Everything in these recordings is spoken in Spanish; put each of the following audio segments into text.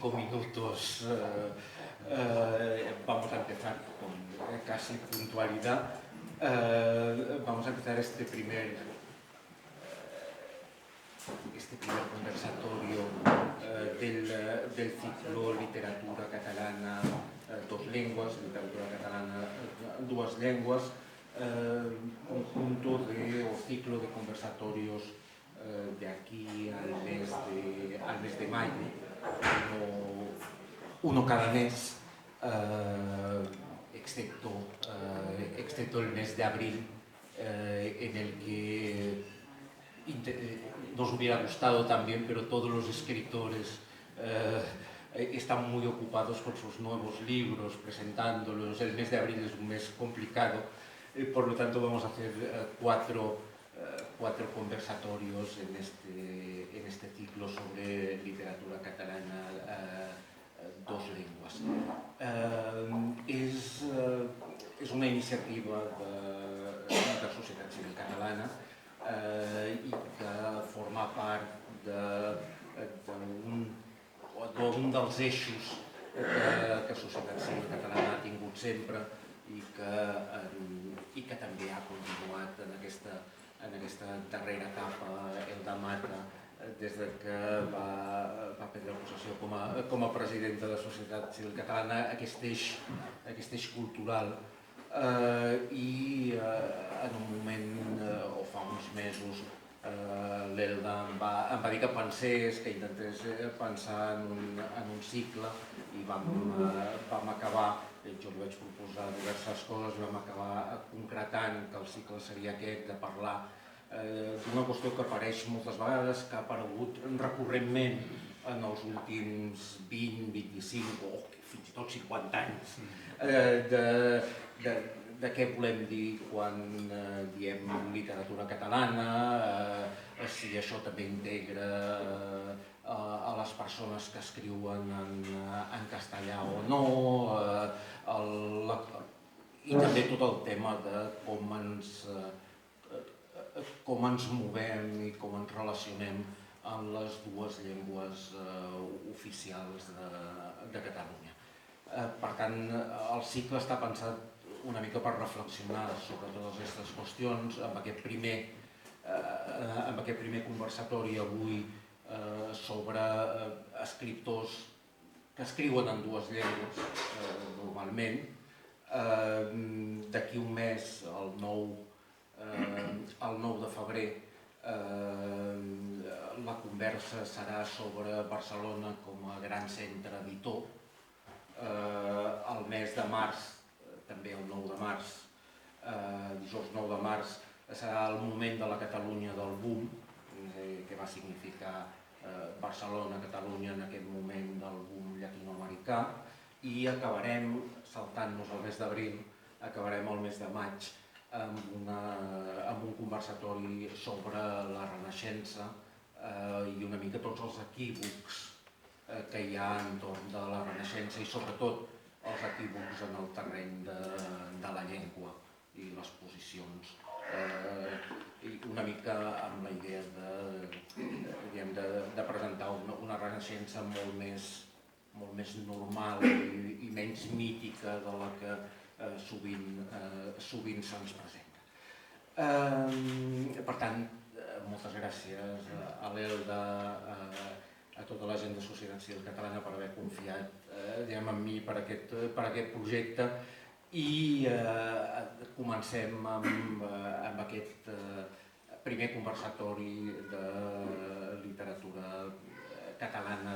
5 minutos vamos a empezar con casi puntualidad. Vamos a empezar este primer conversatorio del ciclo Literatura Catalana Dos Lenguas, Literatura Catalana Duas Lenguas, conjunto o ciclo de conversatorios de aquí al mes de mayo, uno cada mes, excepto el mes de abril, en el que nos hubiera gustado también, pero todos los escritores están muy ocupados con sus nuevos libros, presentándolos. El mes de abril es un mes complicado, por lo tanto vamos a hacer cuatro conversatorios en este ciclo sobre literatura catalana dos lenguas. És una iniciativa de la societat civil catalana i que forma part d'un dels eixos que societat civil catalana ha tingut sempre i que també ha continuat en aquesta darrera etapa, el de Mata, des que va prendre possessió com a president de la societat civil catalana, aquest eix cultural. I en un moment, o fa uns mesos, l'Elda em va dir que pensés, que intentés pensar en un cicle, i vam acabar, jo li vaig proposar diverses coses, vam acabar concretant que el cicle seria aquest, de parlar d'una qüestió que apareix moltes vegades, que ha aparegut recurrentment en els últims 20, 25 o fins i tot 50 anys, de què volem dir quan diem literatura catalana, si això també integra a les persones que escriuen en castellà o no, i també tot el tema de com ens movem i com ens relacionem amb les dues llengües oficials de Catalunya. Per tant, el cicle està pensat una mica per reflexionar sobre totes aquestes qüestions. Amb aquest primer conversatori avui sobre escriptors que escriuen en dues llengües normalment. D'aquí un mes, el 9 de febrer, la conversa serà sobre Barcelona com a gran centre editor. El mes de març, també el 9 de març, dijous 9 de març, serà el moment de la Catalunya del boom, que va significar Barcelona, Catalunya en aquest moment del boom llatinoamericà, i acabarem, saltant-nos el mes d'abril, acabarem el mes de maig amb un conversatori sobre la Renaixença i una mica tots els equívocs que hi ha entorn de la Renaixença i sobretot els equívocs en el terreny de la llengua i les posicions, una mica amb la idea de presentar una Renaixença molt més normal i menys mítica de la que sovint se'ns presenta. Per tant, moltes gràcies a l'Elda, a tota la gent de Societat Civil Catalana per haver confiat en mi per aquest projecte, i comencem amb aquest primer conversatori de literatura catalana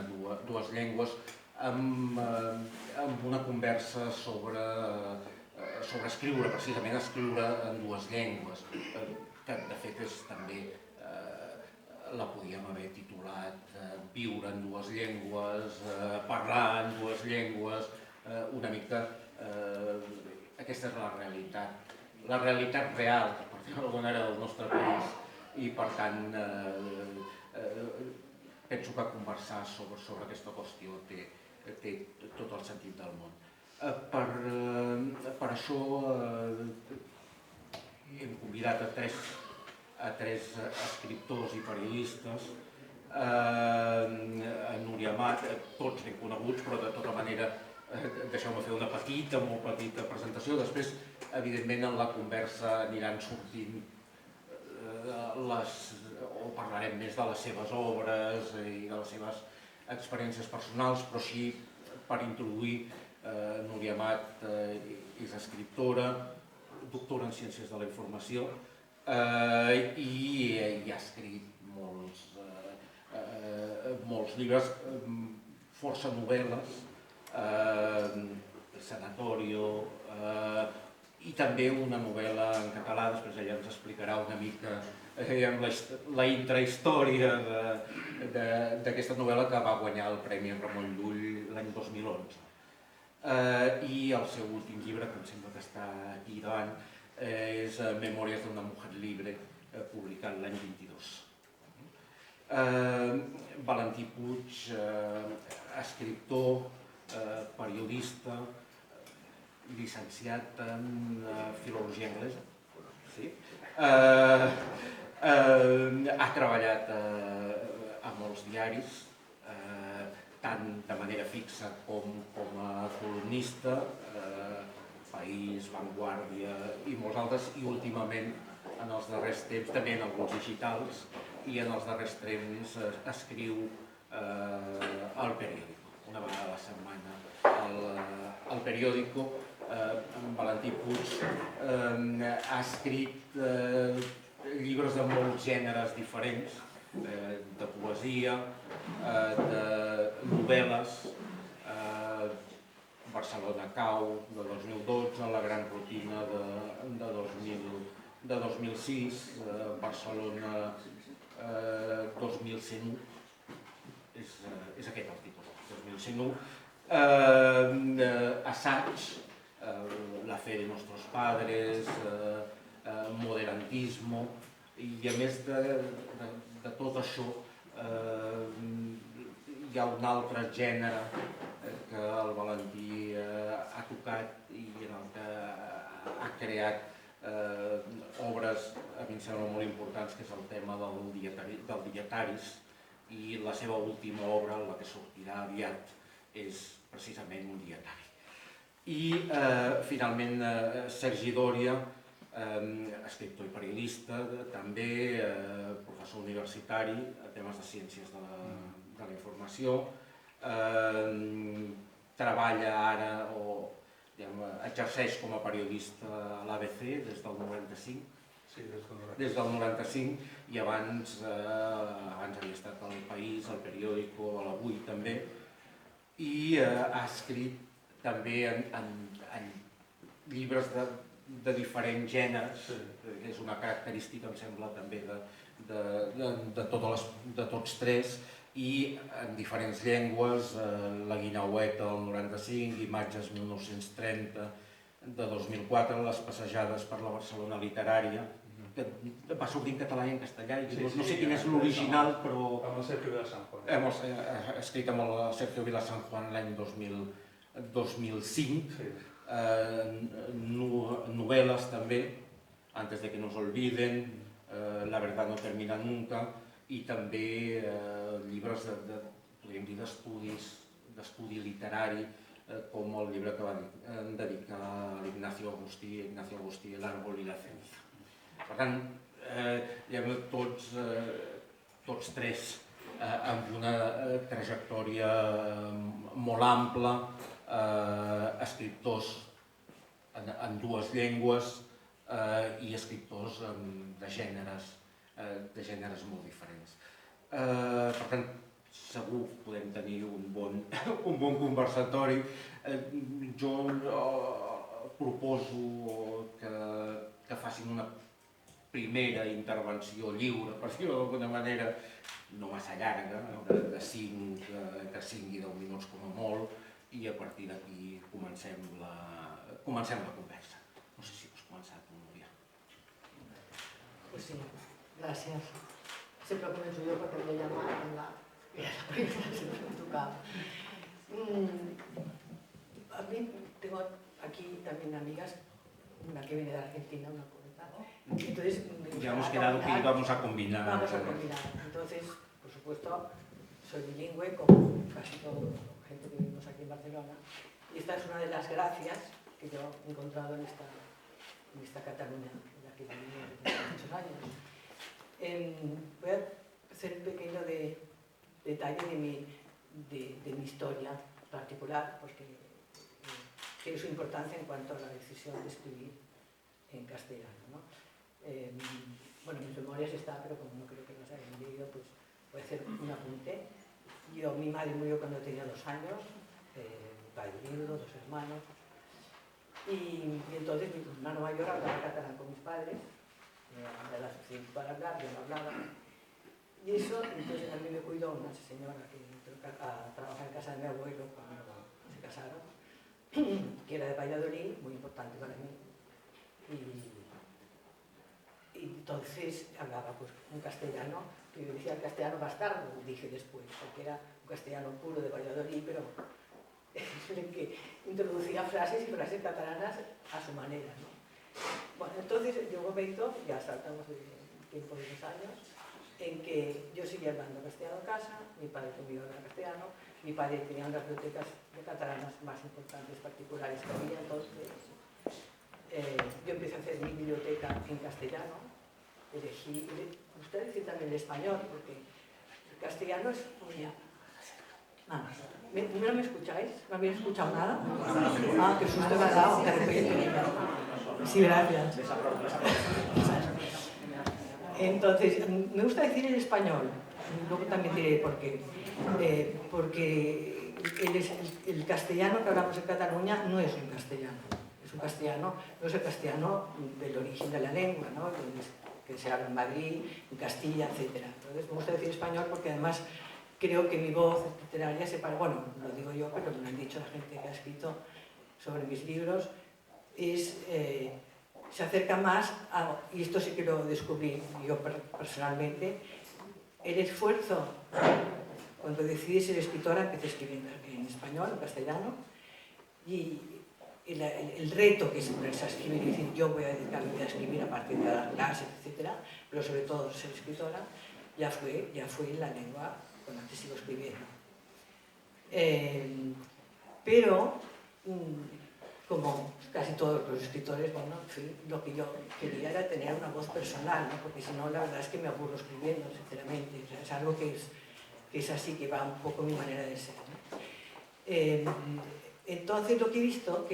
dues llengües, amb una conversa sobre escriure, precisament escriure en dues llengües, que de fet és també, la podíem haver titulat Viure en dues llengües, parlar en dues llengües, una mica aquesta és la realitat real, per dir-ho d'alguna manera, del nostre país, i per tant penso que conversar sobre aquesta qüestió té tot el sentit del món. Per això hem convidat a tres escriptors i periodistes Núria Amat, tots ben coneguts, però de tota manera deixeu-me fer una petita, molt petita presentació. Després, evidentment, en la conversa aniran sortint o parlarem més de les seves obres i de les seves experiències personals, però així, per introduir, Núria Amat és escriptora, doctora en Ciències de la Informació i ha escrit molts llibres, força novel·les, Sanatorio, i també una novel·la en català, després ella ens explicarà una mica la intrahistòria d'aquesta novel·la que va guanyar el Premi Ramon Llull l'any 2011. I el seu últim llibre, que em sembla que està aquí davant, és Memòries d'una mujer libre, publicat l'any 22. Valentí Puig, escriptor, periodista, llicenciat en Filologia Anglesa, sí. Ha treballat a molts diaris, tant de manera fixa com a columnista, País, Vanguardia i molts altres, i últimament, en els darrers temps, també en alguns digitals, i en els darrers temps escriu al Periódico, una vegada a la setmana al Periódico. Valentí Puig ha escrit llibres de molts gèneres diferents, de poesia, de novel·les, Barcelona cau, de 2012, La gran rutina de 2006, Barcelona 2101, és aquest el títol, 2101, Assaig, La fe de nuestros padres, Moderantismo, i a més de tot això hi ha un altre gènere que el Valentí ha tocat i en el que ha creat obres a mi em sembla molt importants, que és el tema del dietaris, i la seva última obra, la que sortirà aviat, és precisament un dietari. I finalment Sergi Dòria, escriptor i periodista, també professor universitari a temes de ciències de la informació, treballa ara o exerceix com a periodista a l'ABC des del 95, des del 95, i abans havia estat al País, al Periódico, a l'Avui també, i ha escrit també en llibres de diferents gèneres, que és una característica, em sembla, també de tots tres, i en diferents llengües, La Guinaueta del 95, Imatges 1930 de 2004, Les passejades per la Barcelona literària, que va sortir en català i en castellà, i no sé quin és l'original, però... Amb el Sergio Vila San Juan. Escrit amb el Sergio Vila San Juan l'any 2005, novel·les també, Antes de que nos olviden, La verdad no termina nunca, i també llibres podríem dir d'estudi literari, com el llibre que va dedicar a Ignacio Agustí, El árbol y la ceniza. Per tant, tots tres amb una trajectòria molt ampla, escriptors en dues llengües i escriptors de gèneres molt diferents. Per tant, segur que podem tenir un bon conversatori. Jo proposo que facin una primera intervenció lliure, per dir-ho d'alguna manera, no massa llarga, entre 5 i 10 minuts com a molt, i a partir d'aquí comencem la conversa. No sé si has començat, Núria. Pues sí, gràcies. Sempre començo jo perquè em deia en la primera sempre em tocava. A mí tengo aquí también amigas, una que viene de Argentina, una poeta. Entonces, ya hemos quedado que íbamos a combinar. Vamos a combinar. Entonces, por supuesto, supuesto, soy bilingüe, como casi toda la gente que vivimos aquí en Barcelona, y esta es una de las gracias que yo he encontrado en esta Cataluña, en la que viví desde muchos años. Voy a hacer un pequeño detalle de mi historia particular, porque tiene su importancia en cuanto a la decisión de escribir en castellano, ¿no? Bueno, mis memorias están, pero como no creo que las hayan leído, pues voy a hacer un apunte. Mi madre murió cuando tenía 2 años, mi padre viudo, 2 hermanos, y entonces mi hermano mayor hablaba catalán con mis padres, era la suficiente para hablar, yo no hablaba, y eso, entonces a mí me cuidó una señora que entró a trabajar en casa de mi abuelo cuando se casaron, que era de Valladolid, muy importante para mí, y entonces hablaba pues un castellano, que yo decía el castellano bastardo, dije después, porque era un castellano puro de Valladolid, pero en el que introducía frases y frases catalanas a su manera, ¿no? Bueno, entonces llegó un momento, ya saltamos de tiempo de 2 años, en que yo seguía hablando castellano en casa, mi padre conmigo era castellano, mi padre tenía unas bibliotecas de catalanas más importantes, particulares que había, entonces yo empecé a hacer mi biblioteca en castellano, elegí, me gustaría decir también el español, porque el castellano es muy... ¿No me escucháis? ¿No habéis escuchado nada? Ah, qué susto me ha dado, de repente. Sí, gracias. Entonces, me gusta decir el español, luego también diré por qué. Porque el castellano que hablamos en Cataluña no es un castellano. Es un castellano, no es el castellano del origen de la lengua, ¿no? Que se habla en Madrid, en Castilla, etc. Entonces, me gusta decir español porque además creo que mi voz literaria se parece, bueno, lo digo yo, pero me lo han dicho la gente que ha escrito sobre mis libros, se acerca más a, y esto sí que lo descubrí yo personalmente, el esfuerzo, cuando decidí ser escritora, empecé a escribir en español, en castellano, y el reto que es ponerse a escribir y decir yo voy a dedicar mi vida a escribir aparte de dar clases, etc., pero sobre todo ser escritora, ya fue la lengua con la que sigo escribiendo. Pero, como casi todos los escritores, bueno, lo que yo quería era tener una voz personal, ¿no? Porque si no, la verdad es que me aburro escribiendo, sinceramente. O sea, es algo que es así, que va un poco mi manera de ser, ¿no? Entonces, lo que he visto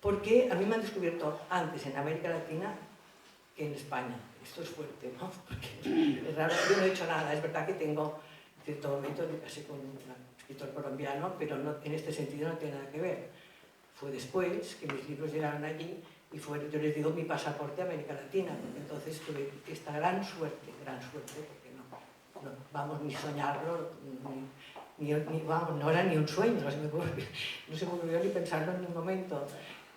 porque a mí me han descubierto antes en América Latina que en España. Esto es fuerte, ¿no? Porque es raro, yo no he hecho nada. Es verdad que tengo, en cierto momento, me casé con un escritor colombiano, pero no, en este sentido no tiene nada que ver. Fue después que mis libros llegaron allí y fue, yo les digo, mi pasaporte a América Latina. Porque entonces tuve esta gran suerte, porque no vamos ni soñarlo, vamos, no era ni un sueño, no se me ocurrió ni pensarlo en un momento,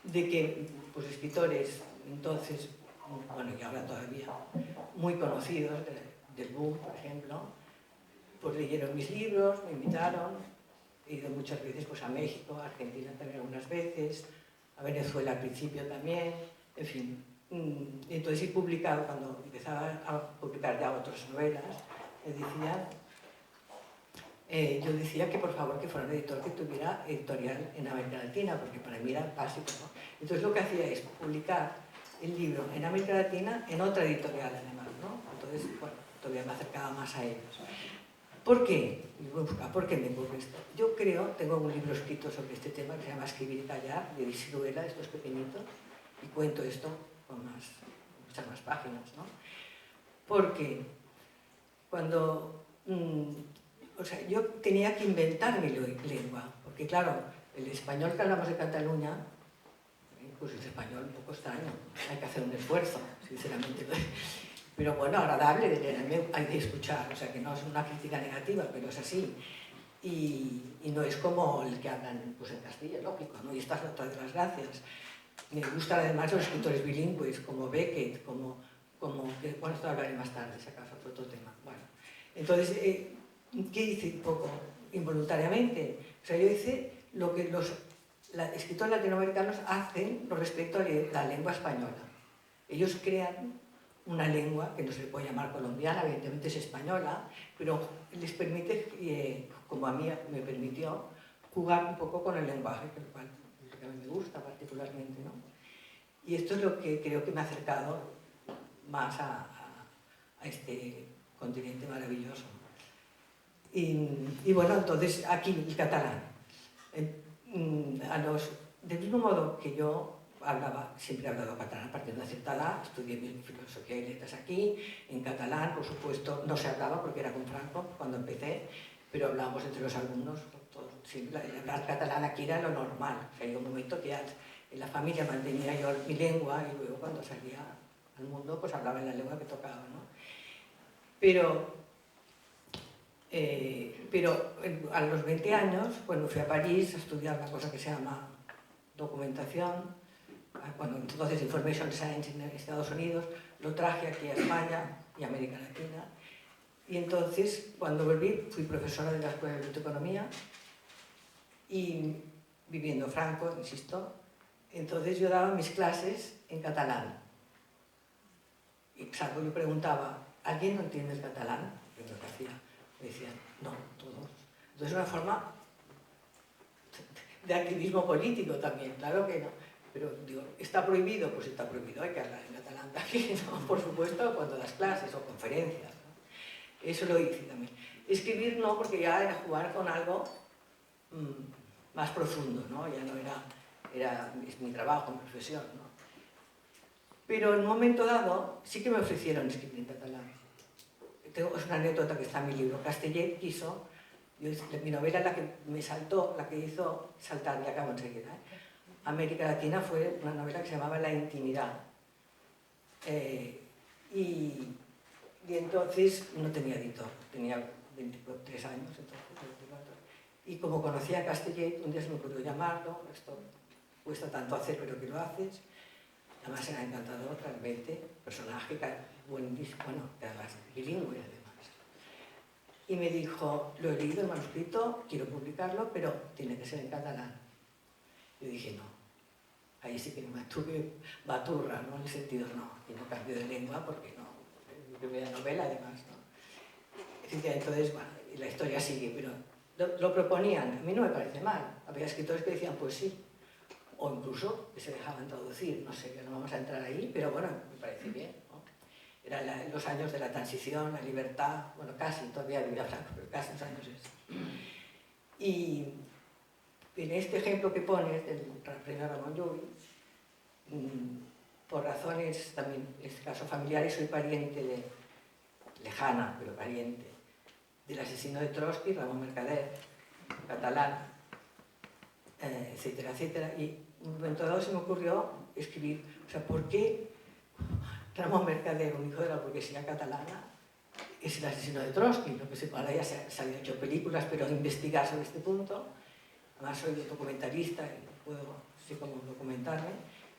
de que pues, escritores entonces, bueno, y ahora todavía, muy conocidos del boom, por ejemplo, pues leyeron mis libros, me invitaron, he ido muchas veces pues, a México, a Argentina también algunas veces, a Venezuela al principio también, en fin. Entonces he publicado, cuando empezaba a publicar ya otras novelas, yo decía que por favor que fuera un editor que tuviera editorial en América Latina, porque para mí era básico, ¿no? Entonces lo que hacía es publicar el libro en América Latina en otra editorial además, ¿no? Entonces, bueno, todavía me acercaba más a ellos. ¿Por qué? ¿Por qué me ocurre esto? Yo creo, tengo un libro escrito sobre este tema que se llama Escribir y callar, de Siruela, estos pequeñitos, y cuento esto con muchas más páginas, ¿no? Porque cuando... o sea, yo tenía que inventar mi lengua, porque claro, el español que hablamos de Cataluña, pues es español un poco extraño, hay que hacer un esfuerzo, sinceramente. Pero bueno, agradable de leer, hay que escuchar, o sea que no es una crítica negativa, pero es así. Y no es como el que hablan pues, en Castilla, lógico, ¿no? Y estas son todas las gracias. Me gustan además los escritores bilingües, como Beckett, como que, bueno, esto hablaré más tarde, si acaso, fue otro tema. Bueno, entonces, ¿qué hice un poco involuntariamente? O sea, yo hice lo que los escritores latinoamericanos hacen con respecto a la lengua española. Ellos crean una lengua que no se le puede llamar colombiana, evidentemente es española, pero les permite, como a mí me permitió, jugar un poco con el lenguaje, que a mí me gusta particularmente, ¿no? Y esto es lo que creo que me ha acercado más a este continente maravilloso. Y bueno, entonces aquí el catalán. Del mismo modo que yo siempre he hablado catalán a partir de una cierta edad, estudié filosofía y letras aquí, en catalán, por supuesto, no se hablaba porque era con Franco cuando empecé, pero hablábamos entre los alumnos, hablar catalán aquí era lo normal. O sea, hay un momento que en la familia mantenía yo mi lengua y luego cuando salía al mundo pues hablaba en la lengua que tocaba, ¿no? Pero a los 20 años, cuando fui a París a estudiar una cosa que se llama documentación, bueno, entonces Information Science en Estados Unidos, lo traje aquí a España y a América Latina. Y entonces, cuando volví, fui profesora de la Escuela de Biblioteconomía y viviendo Franco, insisto, entonces yo daba mis clases en catalán. Y salvo yo preguntaba, ¿alguien no entiende el catalán? ¿Qué es lo que hacía? Me decían, no, todos. Entonces una forma de activismo político también, claro que no. Pero digo, ¿está prohibido? Pues está prohibido, hay que hablar en catalán también, ¿no? Por supuesto, cuando das clases o conferencias, ¿no? Eso lo hice también. Escribir no, porque ya era jugar con algo más profundo, ¿no? Ya no es mi trabajo, mi profesión, ¿no? Pero en un momento dado sí que me ofrecieron escribir en catalán. Es una anécdota que está en mi libro. Castellet quiso, mi novela la que me saltó, la que hizo saltar, y acabo enseguida, América Latina, fue una novela que se llamaba La Intimidad. Y entonces no tenía editor, tenía 23 años, entonces, 24. Y como conocía a Castellet, un día se me ocurrió llamarlo, esto cuesta tanto hacer, pero que lo haces. Además era encantador, realmente, personaje buenísimo, bueno, además bilingüe además. Y me dijo, lo he leído el manuscrito, quiero publicarlo, pero tiene que ser en catalán. Yo dije, no. Ahí sí que me tuve baturra, ¿no? En el sentido, no, y no cambio de lengua porque no, es mi primera novela además, ¿no? Entonces, bueno, y la historia sigue, pero lo proponían, a mí no me parece mal. Había escritores que decían, pues sí, o incluso que se dejaban traducir, no sé, que no vamos a entrar ahí, pero bueno, me parece bien, ¿no? Eran los años de la transición, la libertad, bueno, casi, todavía vivía Franco, pero casi los años esos. Y en este ejemplo que pones del premio Ramon Llull, por razones también, en este caso familiares, soy pariente lejana, pero pariente, del asesino de Trotsky, Ramón Mercader, catalán, etcétera, etcétera. Y en un momento dado se me ocurrió escribir, o sea, ¿por qué Ramón Mercader, un hijo de la burguesía catalana, es el asesino de Trotsky? Lo que se ahora ya se han hecho películas, pero investigar sobre este punto. Además soy documentalista y puedo así como documentarme.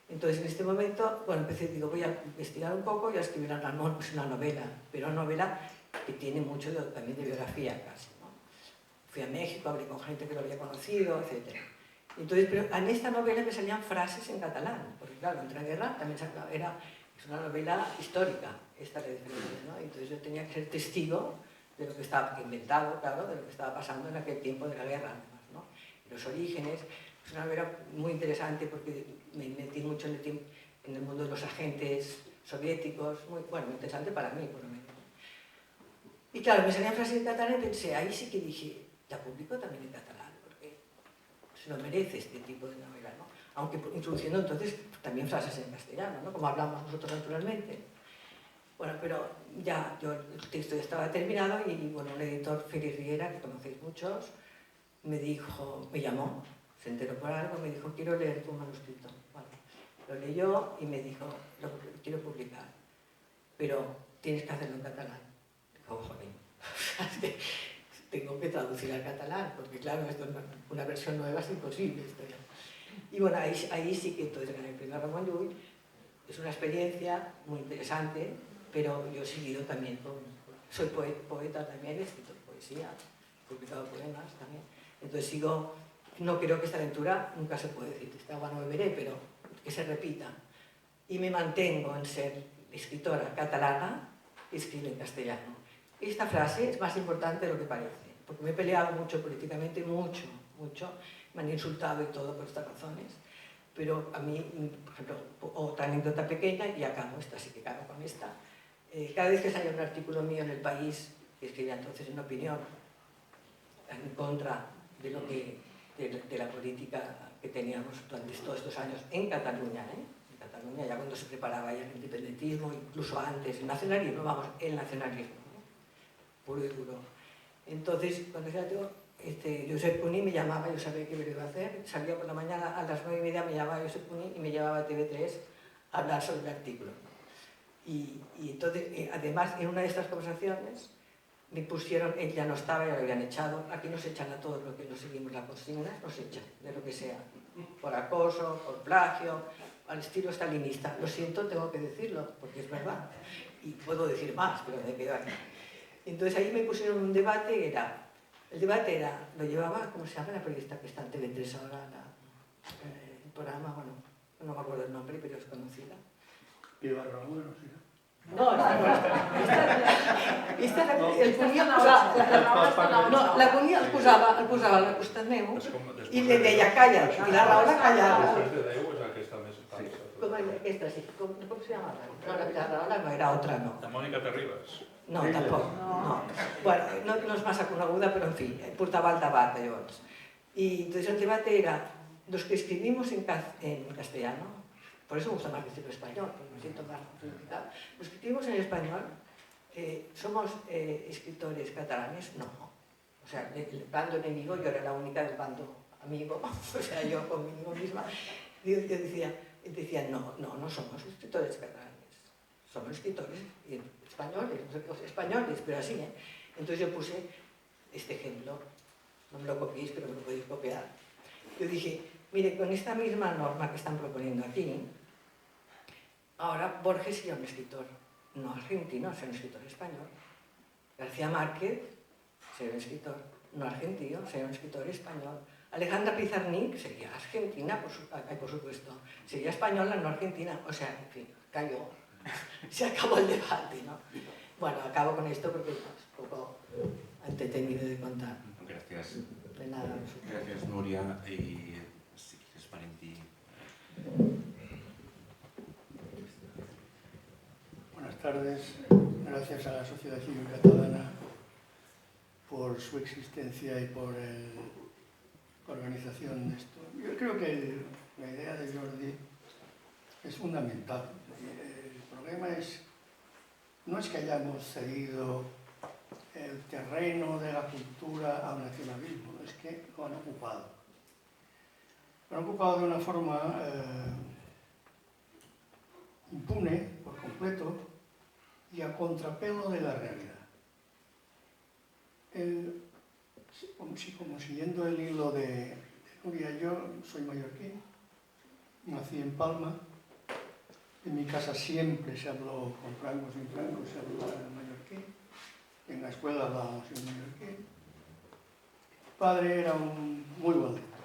Entonces en este momento, bueno, digo, voy a investigar un poco y a escribir una novela, pero una novela que tiene mucho también de biografía casi, ¿no? Fui a México, hablé con gente que lo había conocido, etc. Entonces, pero en esta novela me salían frases en catalán, porque claro, Entreguerra también es una novela histórica, esta es la diferencia, ¿no? Entonces yo tenía que ser testigo de lo que estaba inventado, claro, de lo que estaba pasando en aquel tiempo de la guerra, además, ¿no? Los orígenes. Es una novela muy interesante porque me metí mucho en el mundo de los agentes soviéticos, muy interesante para mí, por lo menos. Y claro, me salían frases en catalán y pensé, ahí sí que dije, la publico también en catalán, porque se lo merece este tipo de novela, ¿no? Aunque introduciendo entonces también frases en castellano, ¿no? Como hablamos nosotros naturalmente. Bueno, pero ya, el texto ya estaba terminado y bueno, un editor, Félix Riera, que conocéis muchos, me llamó, se enteró por algo, me dijo, quiero leer tu manuscrito. Bueno, lo leyó y me dijo, lo quiero publicar, pero tienes que hacerlo en catalán. Dijo, jolín, tengo que traducir al catalán, porque claro, esto es una versión nueva, es imposible esto ya. Y bueno, ahí sí que entonces gané el premio Ramon Llull. Es una experiencia muy interesante, pero yo he seguido también soy poeta también, he escrito poesía, he publicado poemas también. Entonces no creo que esta aventura nunca se puede decir, esta agua no beberé, pero que se repita. Y me mantengo en ser escritora catalana que escribe en castellano. Esta frase es más importante de lo que parece, porque me he peleado mucho políticamente, mucho, me han insultado y todo por estas razones, pero a mí, por ejemplo, otra anécdota pequeña, y acabo esta, así que acabo con esta. Cada vez que salía un artículo mío en El País, que escribía entonces una opinión en contra de lo que de la política que teníamos durante todos estos años en Cataluña, en Cataluña ya cuando se preparaba ya el independentismo, incluso antes, el nacionalismo, vamos, el nacionalismo, puro y duro. Entonces, cuando decía yo, Josep Cuní me llamaba, yo sabía qué me lo iba a hacer, salía por la mañana a las 9:30, me llamaba Josep Cuní y me llevaba a TV3 a hablar sobre el artículo. Y entonces, además, en una de estas conversaciones, me pusieron, él ya no estaba, ya lo habían echado, aquí nos echan a todos los que no seguimos la consigna, nos echan, de lo que sea, por acoso, por plagio, al estilo stalinista. Lo siento, tengo que decirlo, porque es verdad, y puedo decir más, pero me quedo aquí. Entonces ahí me pusieron un debate, el debate era, lo llevaba, ¿cómo se llama la periodista que está en TV3 ahora, el programa, bueno, no me acuerdo el nombre, pero es conocida. Pilar Raúl, no sé. No, esta el Cuní la Cuní el posava al costat meu i li deia calla, i la Raül la callava. Després de Déu és aquesta més falsa. Com aquesta, sí. Com se llamava? No, la Raül no era otra, no. La Mònica Terribas. No, tampoc, no. Bueno, no és massa coneguda, però en fi, portava el debat llavors. Y entonces el debate era, los que escribimos en castellano, por eso me gusta más decirlo español, porque me siento más simplificado. Los que escribimos en español, ¿somos escritores catalanes? No. O sea, el bando enemigo, yo era la única del bando amigo, o sea, yo conmigo misma. Yo decía, no somos escritores catalanes, somos escritores españoles, pero así, ¿eh? Entonces yo puse este ejemplo, no me lo copiéis, pero me lo podéis copiar. Yo dije, mire, con esta misma norma que están proponiendo aquí, ahora Borges sería un escritor no argentino, sería un escritor español. García Márquez sería un escritor no argentino, sería un escritor español. Alejandra Pizarnik sería argentina, por supuesto. Sería española, no argentina. O sea, en fin, cayó. Se acabó el debate, ¿no? Bueno, acabo con esto porque es un poco entretenido de contar. Gracias. De nada. Gracias, Nuria. Y si quieres, Valentín. Buenas tardes. Gracias a la Sociedad Civil Catalana por su existencia y por la organización de esto. Yo creo que la idea de Jordi es fundamental. El problema no es que hayamos cedido el terreno de la cultura al nacionalismo, es que lo han ocupado. Lo han ocupado de una forma impune, por completo, y a contrapelo de la realidad. Como siguiendo el hilo de Nuria, yo soy mallorquín, nací en Palma, en mi casa siempre se habló con francos y francos, se habló en mallorquín, en la escuela hablábamos en mallorquín. Mi padre era un muy buen lector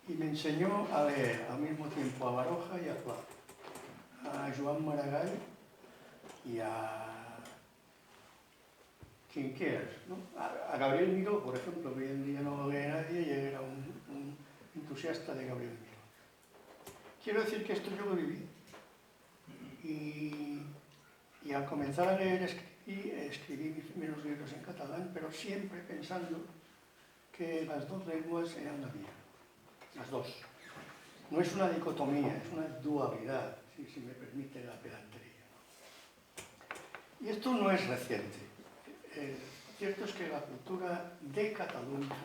y me enseñó a leer al mismo tiempo a Baroja y a Pla, a Joan Maragall y a quien quieras, ¿no? A Gabriel Miró, por ejemplo, que hoy en día no lo lee nadie y él era un entusiasta de Gabriel Miró. Quiero decir que esto yo lo viví y al comenzar a leer escribí mis primeros libros en catalán, pero siempre pensando que las dos lenguas eran la mía, las dos. No es una dicotomía, es una dualidad, si me permite la pedantería, ¿no? Y esto no es reciente. Cierto es que la cultura de Cataluña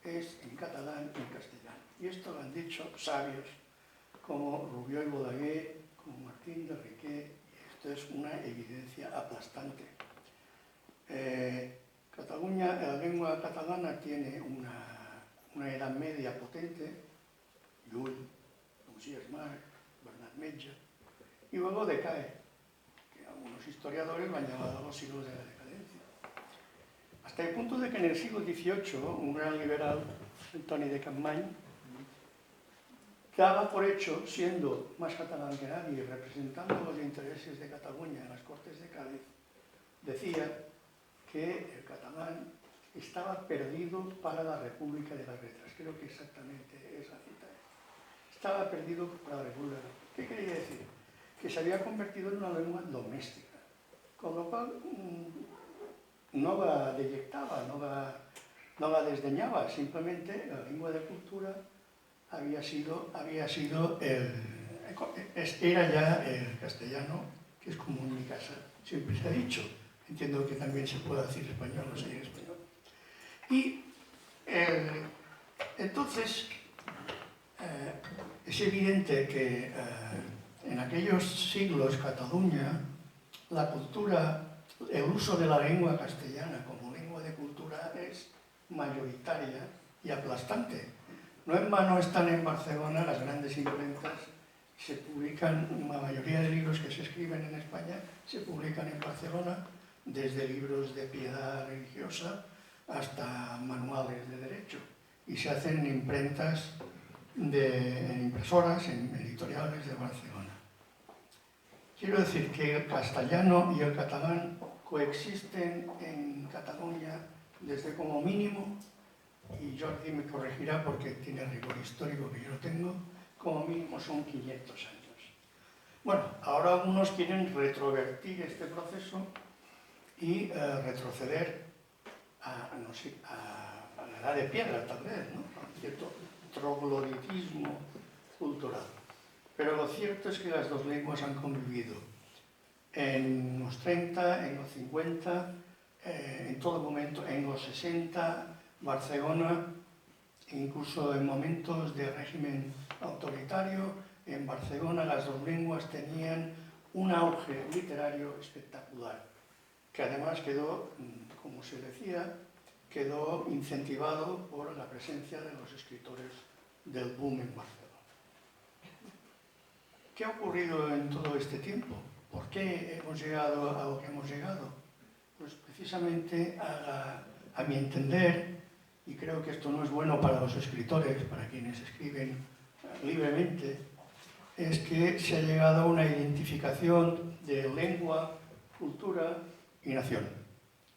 es en catalán y en castellano. Y esto lo han dicho sabios como Rubió y Bodaguer, como Martín de Riquet, y esto es una evidencia aplastante. La lengua catalana tiene una edad media potente, Llull, Ausiàs Marc, Bernat Metge, y luego decae, que algunos historiadores lo han llamado los siglos de la decadencia. Hasta el punto de que en el siglo XVIII, un gran liberal, Antoni de Capmany, daba por hecho, siendo más catalán que nadie, representando los intereses de Cataluña en las Cortes de Cádiz, decía que el catalán estaba perdido para la República de las Letras. Creo que exactamente esa cita es. Estaba perdido para la República de las Letras. ¿Qué quería decir? Que se había convertido en una lengua doméstica, con lo cual no la deyectaba, no la desdeñaba, simplemente la lengua de cultura era ya el castellano, que es como en mi casa siempre se ha dicho. Entiendo que también se puede decir español, no sé en español. Y entonces es evidente que en aquellos siglos Cataluña, la cultura, el uso de la lengua castellana como lengua de cultura es mayoritaria y aplastante. No en vano están en Barcelona las grandes imprentas, se publican, la mayoría de libros que se escriben en España se publican en Barcelona, desde libros de piedad religiosa hasta manuales de derecho, y se hacen en imprentas, en impresoras, en editoriales de Barcelona. Quiero decir que el castellano y el catalán coexisten en Cataluña desde como mínimo, y Jordi me corregirá porque tiene rigor histórico que yo no tengo, como mínimo son 500 años. Bueno, ahora algunos quieren retrovertir este proceso y retroceder a la edad de piedra, tal vez, ¿no? A un cierto trogloditismo cultural. Pero lo cierto es que las dos lenguas han convivido en los 30, en los 50, en todo momento, en los 60, Barcelona, incluso en momentos de régimen autoritario, en Barcelona las dos lenguas tenían un auge literario espectacular, que además quedó, como se decía, quedó incentivado por la presencia de los escritores del boom en Barcelona. ¿Qué ha ocurrido en todo este tiempo? ¿Por qué hemos llegado a lo que hemos llegado? Pues precisamente a mi entender, y creo que esto no es bueno para los escritores, para quienes escriben libremente, es que se ha llegado a una identificación de lengua, cultura y nación.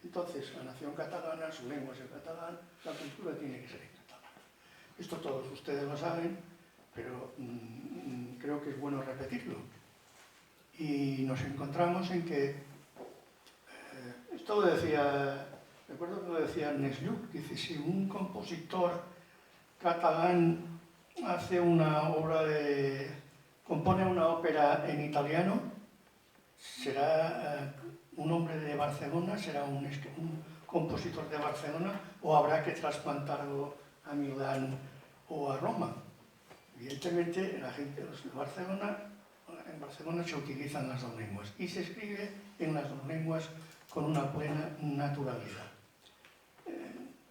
Entonces, la nación catalana, su lengua es el catalán, la cultura tiene que ser en catalán. Esto todos ustedes lo saben, pero creo que es bueno repetirlo. Y nos encontramos en que, esto lo decía, recuerdo que lo decía Ernest Lluch, dice, si un compositor catalán compone una ópera en italiano, será un hombre de Barcelona, será un compositor de Barcelona, o habrá que trasplantarlo a Milán o a Roma. Evidentemente, la gente de Barcelona, en Barcelona se utilizan las dos lenguas y se escribe en las dos lenguas con una plena naturalidad.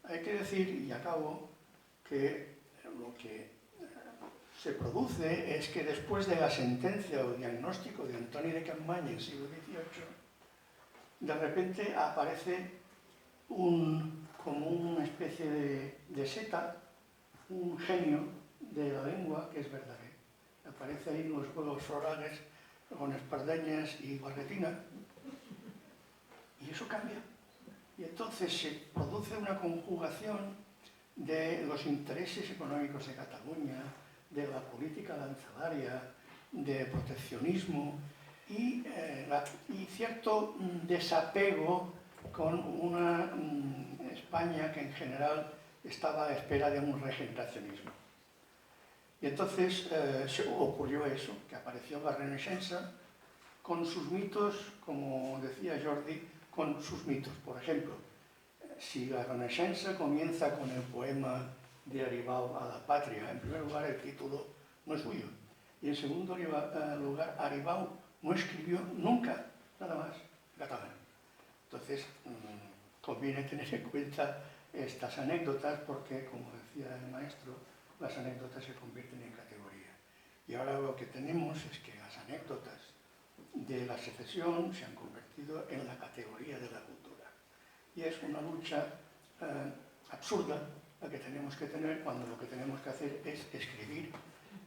Hay que decir, y acabo, que lo que se produce es que después de la sentencia o diagnóstico de Antoni de Capmany en el siglo XVIII, de repente aparece como una especie de seta, un genio de la lengua que es Verdaguer. Aparece ahí en los juegos florales con espardeñas y barretina, y eso cambia. Y entonces se produce una conjugación de los intereses económicos de Cataluña, de la política arancelaria, de proteccionismo y cierto desapego con una España que en general estaba a la espera de un regeneracionismo. Y entonces ocurrió eso, que apareció la Renaixença con sus mitos, como decía Jordi, con sus mitos. Por ejemplo, si la Renaixença comienza con el poema de Aribau a la patria, en primer lugar el título no es suyo, y en segundo lugar Aribau no escribió nunca nada más catalán. Entonces conviene tener en cuenta estas anécdotas porque, como decía el maestro, las anécdotas se convierten en categoría. Y ahora lo que tenemos es que las anécdotas de la secesión se han convertido en la categoría de la cultura. Y es una lucha absurda la que tenemos que tener cuando lo que tenemos que hacer es escribir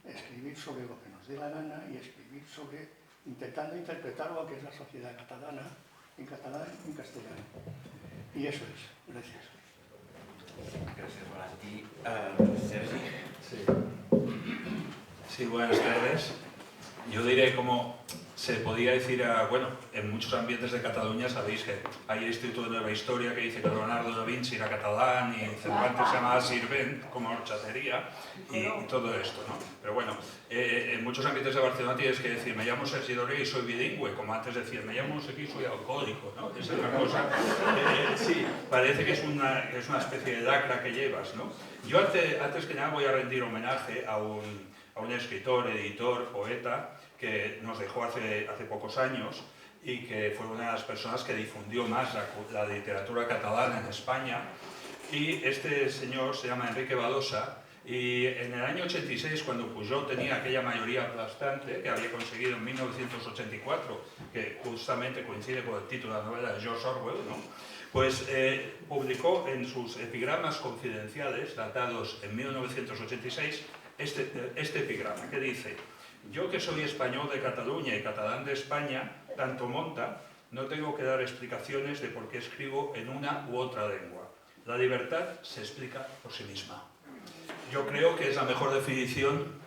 escribir sobre lo que nos dé la gana y escribir sobre, intentando interpretar lo que es la sociedad catalana, en catalán y en castellano. Y eso es. Gracias. Gracias, Valentí. Sergi. Sí, buenas tardes. Yo diré como se podía decir, bueno, en muchos ambientes de Cataluña sabéis que hay el Instituto de Nueva Historia que dice que Leonardo da Vinci era catalán y Cervantes se llamaba Sirvent, como horchatería, y todo esto, ¿no? Pero bueno, en muchos ambientes de Barcelona tienes que decir, me llamo Sergi Doré y soy bilingüe, como antes decir, me llamo Sergi y soy alcohólico, ¿no? Esa es una cosa, sí, parece que es una especie de lacra que llevas, ¿no? Yo antes que nada voy a rendir homenaje a un escritor, editor, poeta, que nos dejó hace pocos años y que fue una de las personas que difundió más la literatura catalana en España. Y este señor se llama Enrique Badosa, y en el año 86, cuando Pujol tenía aquella mayoría aplastante que había conseguido en 1984, que justamente coincide con el título de la novela de George Orwell, ¿no? Pues publicó en sus epigramas confidenciales, datados en 1986, este epigrama que dice: yo que soy español de Cataluña y catalán de España, tanto monta, no tengo que dar explicaciones de por qué escribo en una u otra lengua. La libertad se explica por sí misma. Yo creo que es la mejor definición.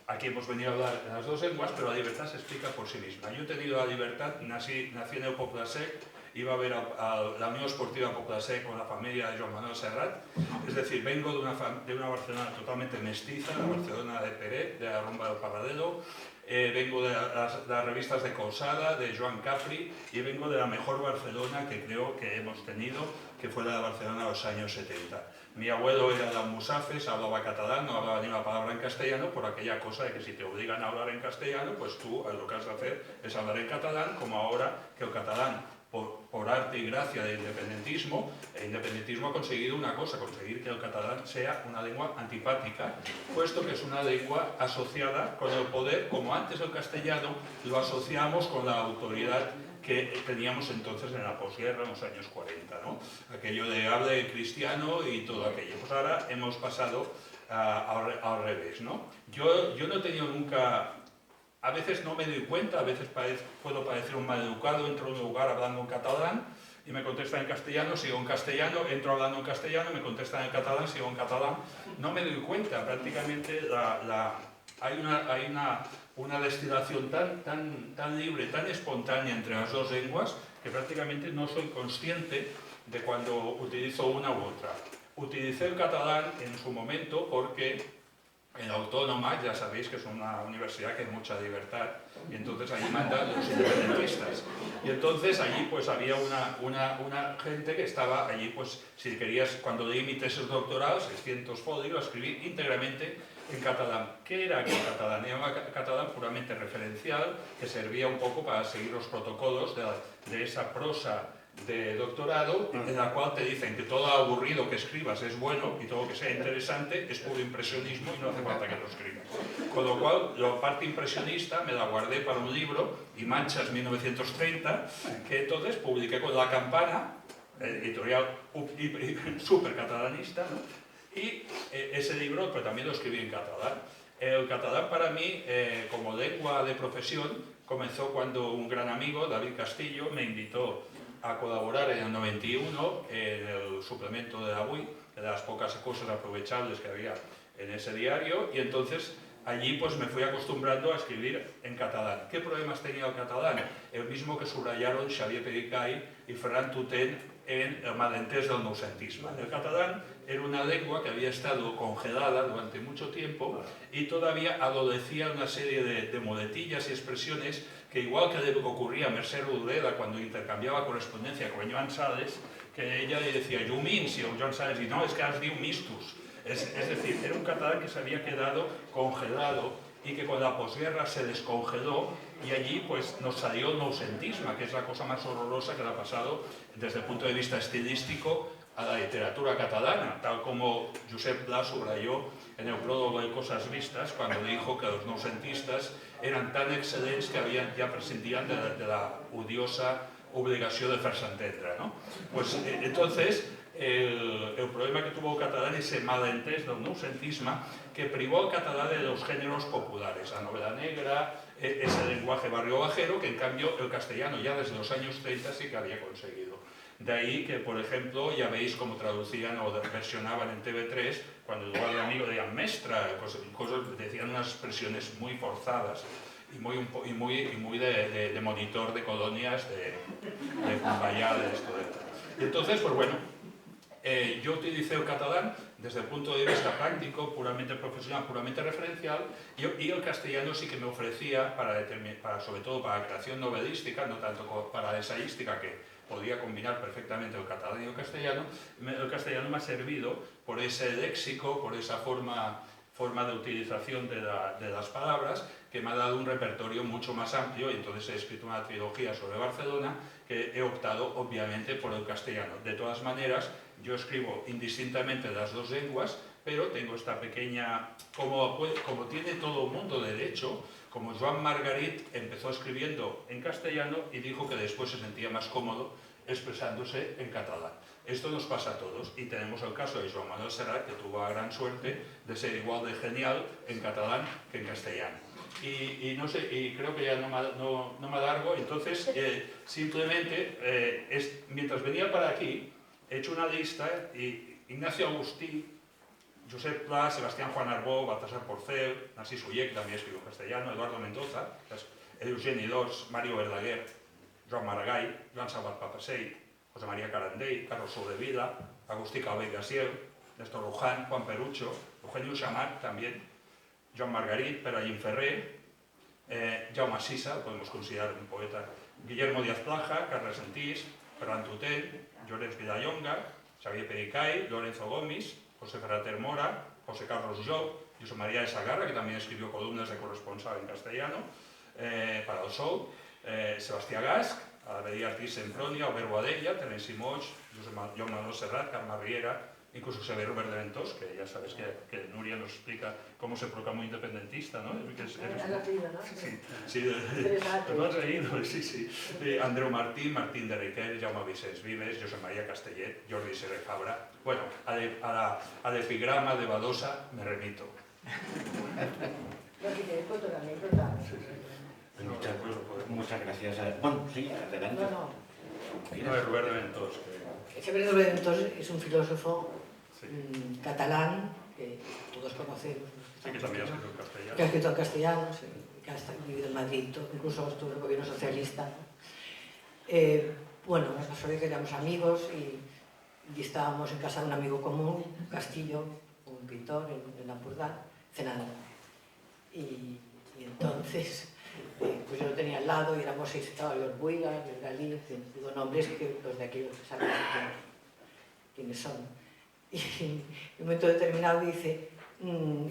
Aquí hemos venido a hablar en las dos lenguas, pero la libertad se explica por sí misma. Yo he tenido la libertad, nací en el Poble-sec, iba a ver a la Unión Esportiva Poble-sec con la familia de Joan Manuel Serrat, es decir, vengo de una Barcelona totalmente mestiza, la Barcelona de Peret, de la Rumba del Parradelo, vengo de las revistas de Colsada, de Joan Capri, y vengo de la mejor Barcelona que creo que hemos tenido, que fue la de Barcelona de los años 70. Mi abuelo era de Almusafes, hablaba catalán, no hablaba ni una palabra en castellano, por aquella cosa de que si te obligan a hablar en castellano, pues tú lo que has de hacer es hablar en catalán, como ahora que el catalán, por arte y gracia del independentismo, el independentismo ha conseguido una cosa, conseguir que el catalán sea una lengua antipática, puesto que es una lengua asociada con el poder, como antes el castellano lo asociamos con la autoridad que teníamos entonces en la posguerra, en los años 40, ¿no? Aquello de hable cristiano y todo aquello. Pues ahora hemos pasado al revés, ¿no? Yo no he tenido nunca... A veces no me doy cuenta, a veces puedo parecer un maleducado, entro en un lugar hablando en catalán y me contestan en castellano, sigo en castellano, entro hablando en castellano, me contestan en catalán, sigo en catalán. No me doy cuenta, prácticamente hay una destilación tan libre, tan espontánea entre las dos lenguas, que prácticamente no soy consciente de cuando utilizo una u otra. Utilicé el catalán en su momento porque en Autónoma, ya sabéis que es una universidad que hay mucha libertad, y entonces allí mandan los independentistas. Y entonces allí pues había una gente que estaba allí, pues si querías, cuando leí mi tesis doctoral, 600 folios, lo escribí íntegramente en catalán. ¿Qué era aquel catalán? Era un catalán puramente referencial, que servía un poco para seguir los protocolos de esa prosa de doctorado, en la cual te dicen que todo aburrido que escribas es bueno y todo lo que sea interesante es puro impresionismo y no hace falta que lo escribas. Con lo cual, la parte impresionista me la guardé para un libro, Y Manchas 1930, que entonces publiqué con La Campana, editorial súper catalanista, ¿no? Y ese libro pues, también lo escribí en catalán. El catalán para mí, como lengua de profesión, comenzó cuando un gran amigo, David Castillo, me invitó a colaborar en el 91 en el suplemento de Avui, de las pocas cosas aprovechables que había en ese diario, y entonces allí pues me fui acostumbrando a escribir en catalán. ¿Qué problemas tenía el catalán? El mismo que subrayaron Xavier Pericay y Ferran Tutén en el malentès del noucentisme. El catalán era una lengua que había estado congelada durante mucho tiempo y todavía adolecía una serie de muletillas y expresiones que igual que le ocurría a Mercè Rodoreda cuando intercambiaba correspondencia con Joan Sales, que ella le decía "you means", y Joan Sales dice "no, es que has diu mistus". Es decir, era un catalán que se había quedado congelado y que con la posguerra se descongeló y allí pues nos salió el noucentisme, que es la cosa más horrorosa que le ha pasado desde el punto de vista estilístico a la literatura catalana, tal como Josep Pla subrayó en el prólogo de Cosas Vistas cuando dijo que los noucentistas eran tan excel·lents que ja prescindien de la odiosa obligació de fer-se entendre, ¿no? Pues entonces el problema que tuvo el catalán es ese malentès del noucentisme que privó al catalán de los géneros populares, la novela negra, ese lenguaje barrio bajero que en cambio el castellano ya desde los años 30 sí que había conseguido. De ahí que, por ejemplo, ya veis cómo traducían o versionaban en TV3, cuando el lugar de amigo decían mestra, decían unas expresiones muy forzadas y muy de monitor de colonias de Cumbayá, de esto de... Y entonces, pues bueno, yo utilicé el catalán desde el punto de vista práctico, puramente profesional, puramente referencial, y el castellano sí que me ofrecía, sobre todo para la creación novelística, no tanto para la ensayística, que podía combinar perfectamente el catalán y el castellano me ha servido por ese léxico, por esa forma de utilización de las palabras, que me ha dado un repertorio mucho más amplio, y entonces he escrito una trilogía sobre Barcelona, que he optado obviamente por el castellano. De todas maneras, yo escribo indistintamente las dos lenguas, pero tengo esta pequeña, como tiene todo el mundo derecho, como Joan Margarit empezó escribiendo en castellano y dijo que después se sentía más cómodo expresándose en catalán. Esto nos pasa a todos, y tenemos el caso de Joan Manuel Serrat, que tuvo la gran suerte de ser igual de genial en catalán que en castellano. Y no sé, y creo que ya no me alargo, entonces simplemente, mientras venía para aquí, he hecho una lista, y Ignacio Agustí, Josep Pla, Sebastián Juan Arbó, Baltasar Porcel, Narcís Uller, que también escribió en castellano, Eduardo Mendoza, Eugeni d'Ors, Mario Verdaguer, Joan Maragall, Joan Salvat Papasseit, José María Carandell, Carlos Soldevila, Agustí Calvet Gaciel, Néstor Luján, Juan Perucho, Eugenio Xamat también, Joan Margarit, Perallín Ferrer, Jaume Sisa, podemos considerar un poeta, Guillermo Díaz Plaja, Carles Sentís, Ferran Tutet, Llorenç Vilallonga, Xavier Pericay, Lorenzo Gomis, José Ferrater Mora, José Carlos Job, José María de Sagarra, que también escribió columnas de corresponsal en castellano para el Sol, Sebastián Gasch, Avedí Artís Sempronia, Albert Boadella, Terenci Moix, Joan Manuel Serrat, Carme Riera, incluso Xavier Robert de Ventós, que ya sabes que Nuria nos explica cómo se proclamó independentista, ¿no? Sí, ¿no has leído? Sí. Andreu Martín, Martín de Riquer, Jaume Vicens Vives, Josep María Castellet, Jordi Serra Fabra. Bueno, al epigrama de Badosa me remito. Muchas gracias. Bueno, sí, adelante. No. Robert de Ventós. Xavier Robert de Ventós es un filósofo catalán que todos conocemos. Sí, que también ha escrito en castellano. Que ha escrito en castellano, sí, que ha vivido en Madrid, incluso estuvo en el gobierno socialista. Bueno, nos pasó que éramos amigos y estábamos en casa de un amigo común, Castillo, un pintor en Lampurdá, cenando. Y entonces, pues yo lo tenía al lado y éramos seis, estaba Lord Buigas, Galí, digo nombres que los de aquí saben quiénes son. Y en un momento determinado dice,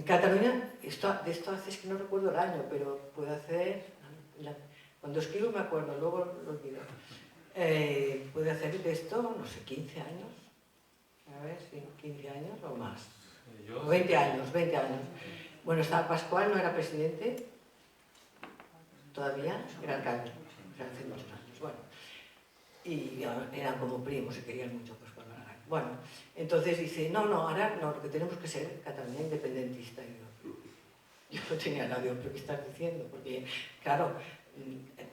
Cataluña, de esto hace que no recuerdo el año, pero puedo hacer, cuando escribo me acuerdo, luego lo olvido, puede hacer de esto, no sé, 15 años, a ver, sí, 15 años o más, o 20 años. Bueno, estaba Pascual, no era presidente, todavía, era alcalde, o sea, hace muchos años, bueno, y eran como primos, se querían mucho Pascual Maragall. Bueno, entonces dice, no, ahora no, lo que tenemos que ser Cataluña independentista. Y yo no tenía nadie, pero ¿qué estás diciendo? Porque, claro,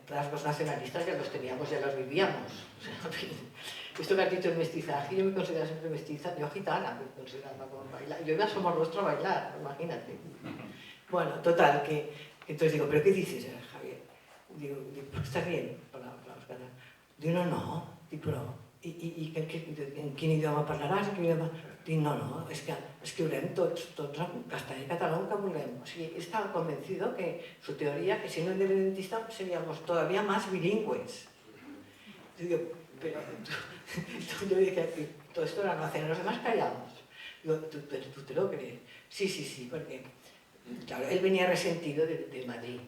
rasgos nacionalistas ya los teníamos, ya los vivíamos. O sea, esto que has dicho el mestizaje, yo me considero siempre mestiza, yo gitana me consideraba como bailar. Yo iba a Somorrostro a bailar, imagínate. Bueno, total, que entonces digo, ¿pero qué dices, Javier? Digo, ¿por qué estás bien? Digo, no, digo, però, en quin idioma parlaràs? Dic, no, és que escriurem tots en castellà i català el que vulguem. O sigui, estava convencido que su teoría, que siendo independentista seríamos todavía más bilingües. Digo, pero yo dije, todo esto era no hacer, los demás callamos. Digo, ¿tú te lo crees? Sí, porque, claro, él venía resentido de Madrid.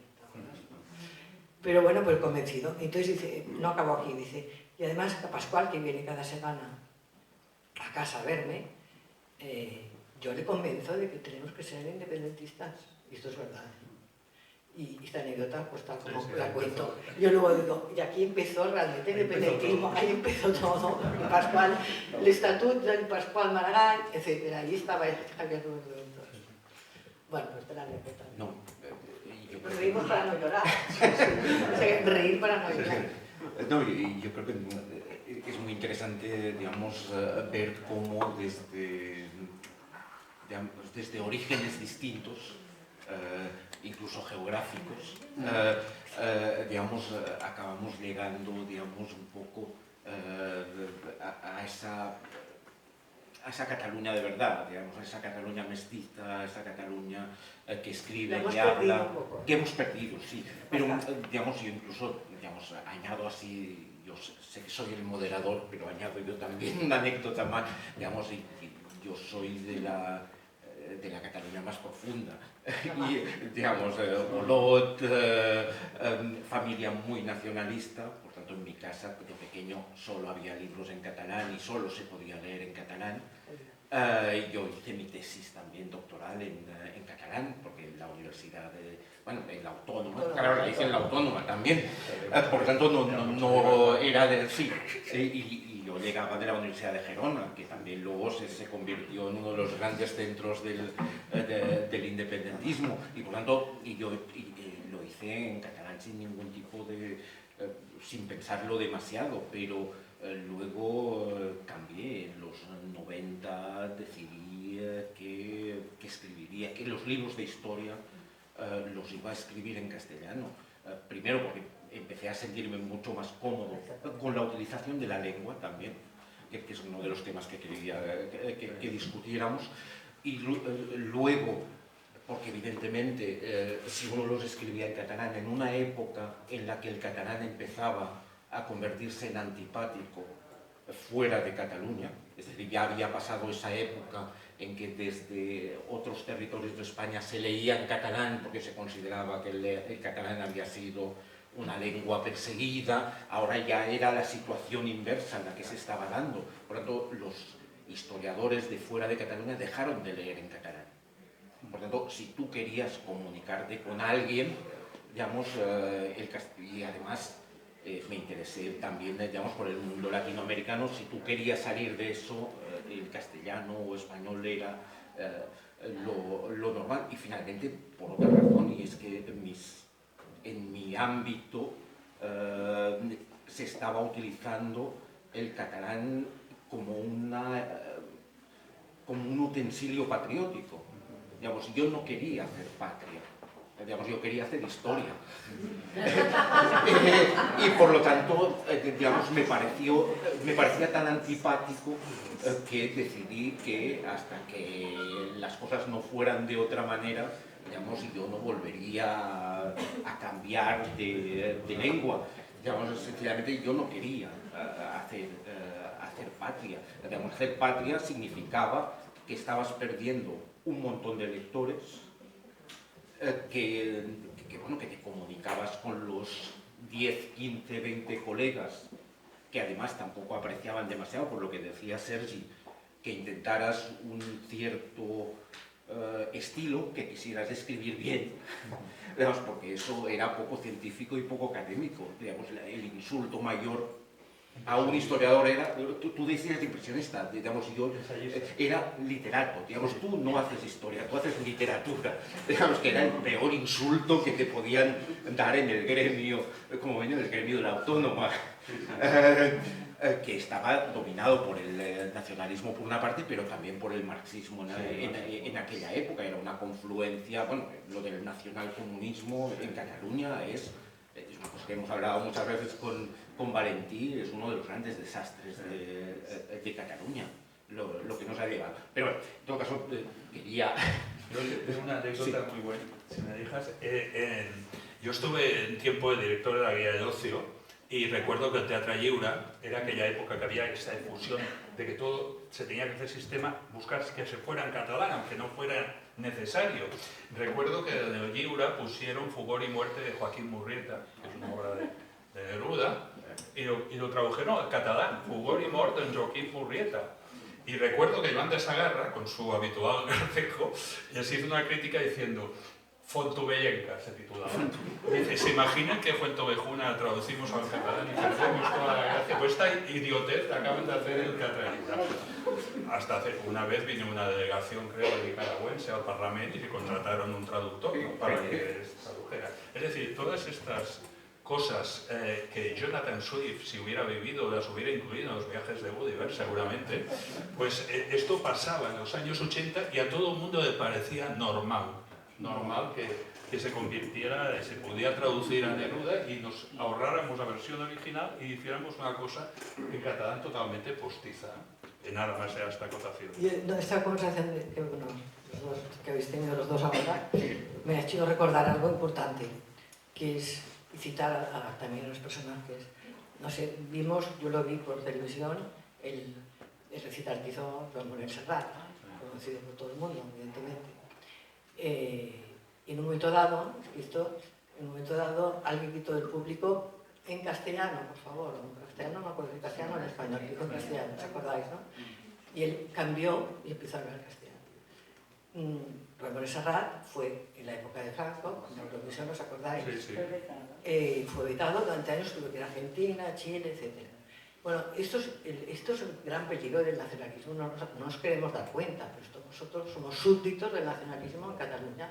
Pero bueno, pues convencido. Entonces dice, no acabo aquí, dice, y además a Pascual, que viene cada semana a casa a verme, yo le convenzo de que tenemos que ser independentistas. Y esto es verdad. Y esta anécdota, pues tal como la cuento. Yo luego digo, y aquí empezó realmente el independentismo, ahí empezó todo, el Pascual, el Estatut del Pascual Maragall, etc. Ahí estaba Javier Rubén. Bueno, pues te la anécdota. No, yo creo Reímos para no llorar. O sea, reír para no llorar. No, yo creo que es muy interesante, digamos, ver cómo desde orígenes distintos, incluso geográficos, digamos, acabamos llegando, digamos, un poco a esa Cataluña de verdad, digamos, a esa Cataluña mestiza, a esa Cataluña que escribe, que habla, que hemos perdido, sí. Pero, digamos, yo incluso, digamos, añado así, yo sé que soy el moderador, pero añado yo también una anécdota más, digamos, y yo soy de la Cataluña más profunda. Y, digamos, Olot, familia muy nacionalista, por tanto en mi casa de pequeño solo había libros en catalán y solo se podía leer en catalán. Yo hice mi tesis también doctoral en catalán, porque en la universidad, en la autónoma, claro, la hice en la autónoma también, por tanto no era de... Sí, y yo llegaba de la Universidad de Gerona, que también luego se convirtió en uno de los grandes centros del independentismo, y por tanto yo lo hice en catalán sin ningún tipo de... sin pensarlo demasiado, pero luego cambié. En los 90 decidí que escribiría, que los libros de historia los iba a escribir en castellano. Primero porque empecé a sentirme mucho más cómodo con la utilización de la lengua también, que es uno de los temas que quería que discutiéramos, y luego porque evidentemente si uno los escribía en catalán en una época en la que el catalán empezaba a convertirse en antipático fuera de Cataluña, es decir, ya había pasado esa época en que desde otros territorios de España se leía en catalán porque se consideraba que el catalán había sido una lengua perseguida, ahora ya era la situación inversa en la que se estaba dando. Por lo tanto, los historiadores de fuera de Cataluña dejaron de leer en catalán. Por tanto, si tú querías comunicarte con alguien, digamos, y además me interesé también, digamos, por el mundo latinoamericano, si tú querías salir de eso, el castellano o español era lo normal. Y finalmente, por otra razón, y es que en mi ámbito se estaba utilizando el catalán como un utensilio patriótico. Digamos, yo no quería hacer patria, digamos, yo quería hacer historia. Y por lo tanto, digamos, me parecía tan antipático que decidí que hasta que las cosas no fueran de otra manera, digamos, yo no volvería a cambiar de lengua. Digamos, sencillamente yo no quería hacer patria. Digamos, hacer patria significaba que estabas perdiendo un montón de lectores, que te comunicabas con los 10, 15, 20 colegas que además tampoco apreciaban demasiado, por lo que decía Sergi, que intentaras un cierto estilo, que quisieras escribir bien, digamos, porque eso era poco científico y poco académico. Digamos, el insulto mayor a un historiador era, tú decías impresionista, digamos, yo era literato, digamos, tú no haces historia, tú haces literatura, digamos, que era el peor insulto que te podían dar en el gremio, como ven, en el gremio de la autónoma, que estaba dominado por el nacionalismo por una parte, pero también por el marxismo en aquella época. Era una confluencia, bueno, lo del nacionalcomunismo en Cataluña es una cosa que hemos hablado muchas veces con Valentí, es uno de los grandes desastres de Cataluña, lo que nos ha llevado. Pero bueno, en todo caso, quería... Yo tengo una anécdota muy buena, si me dejas. Yo estuve en tiempo de director de la guía de ocio y recuerdo que el Teatre Lliure era aquella época que había esta difusión de que todo se tenía que hacer sistema, buscar que se fuera en catalán, aunque no fuera necesario. Recuerdo que en el Lliure pusieron Fugor y muerte de Joaquín Murrieta, que es una obra de Neruda, y lo tradujeron al catalán, Fugor y mort de Joaquín Murrieta. Y recuerdo que Joan de Sagarra, con su habitual garcejo, les hizo una crítica diciendo: Fontovellenca se titulaba. Dice, ¿se imaginan que Fuentovejuna traducimos al catalán y perdemos toda la gracia? Pues esta idiotez acaban de hacer el catalanista. Hasta una vez vino una delegación, creo, de nicaragüense al Parlamento y se contrataron un traductor, ¿no?, para que tradujera. Es decir, todas estas cosas que Jonathan Swift, si hubiera vivido, las hubiera incluido en los viajes de Gulliver, seguramente, pues esto pasaba en los años 80 y a todo el mundo le parecía normal que se convirtiera, se podía traducir a Neruda y nos ahorráramos la versión original y hiciéramos una cosa en catalán totalmente postiza. Y nada más era esta acotación. Y esta conversación que habéis tenido los dos ahora me ha hecho recordar algo importante, que es citar también a los personajes. No sé, yo lo vi por televisión, el recital que hizo Joan Morel Serrat, conocido por todo el mundo, evidentemente. En un momento dado, alguien quitó del público en castellano, por favor, en castellano, no me acuerdo, en castellano o en español, dijo en castellano, ¿os acordáis, no? Y él cambió y empezó a hablar castellano. Ramón Serrat fue en la época de Franco, cuando la Eurovisión, ¿os acordáis? Sí. Fue vetado durante años, tuvo que ir a Argentina, Chile, etc. Bueno, esto es el gran peligro del nacionalismo, no nos queremos dar cuenta, pero nosotros somos súbditos del nacionalismo en Cataluña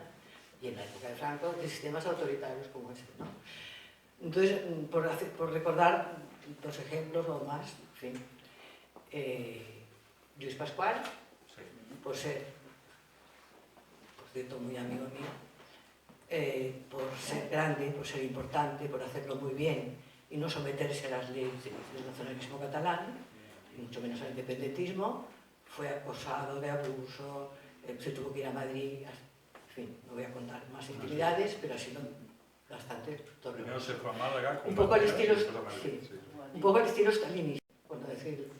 y en la época de Franco de sistemas autoritarios como este, ¿no? Entonces, por recordar dos ejemplos o más, en fin, Lluís Pascual, por ser, por cierto, muy amigo mío, por ser grande, por ser importante, por hacerlo muy bien y no someterse a las leyes del nacionalismo catalán, y mucho menos al independentismo, fue acosado de abuso, se tuvo que ir a Madrid, en fin, no voy a contar más intimidades, pero ha sido bastante torpe. Primero se fue a Málaga, un poco al estilo, sí. un poco al estilo stalinista, por no decir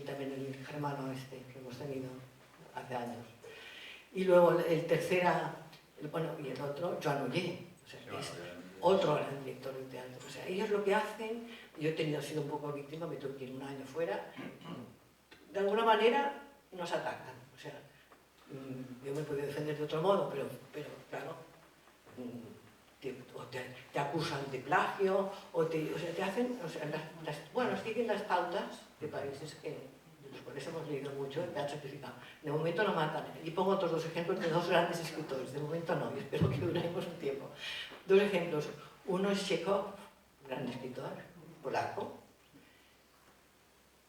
también el germano este que hemos tenido hace años. Y luego el tercera, y el otro, Joan Oller, o sea, es otro gran director de teatro. O sea, ellos lo que hacen, yo he sido un poco víctima, me tuve que ir un año fuera, de alguna manera nos atacan. O sea, yo me podía defender de otro modo, pero claro, te acusan de plagio, o sea, te hacen, o sea, siguen las pautas de países de los cuales hemos leído mucho, que han sacrificado. De momento no matan. Y pongo otros dos ejemplos de dos grandes escritores, de momento no, y espero que duremos un tiempo. Dos ejemplos. Uno es Chekhov, gran escritor, polaco,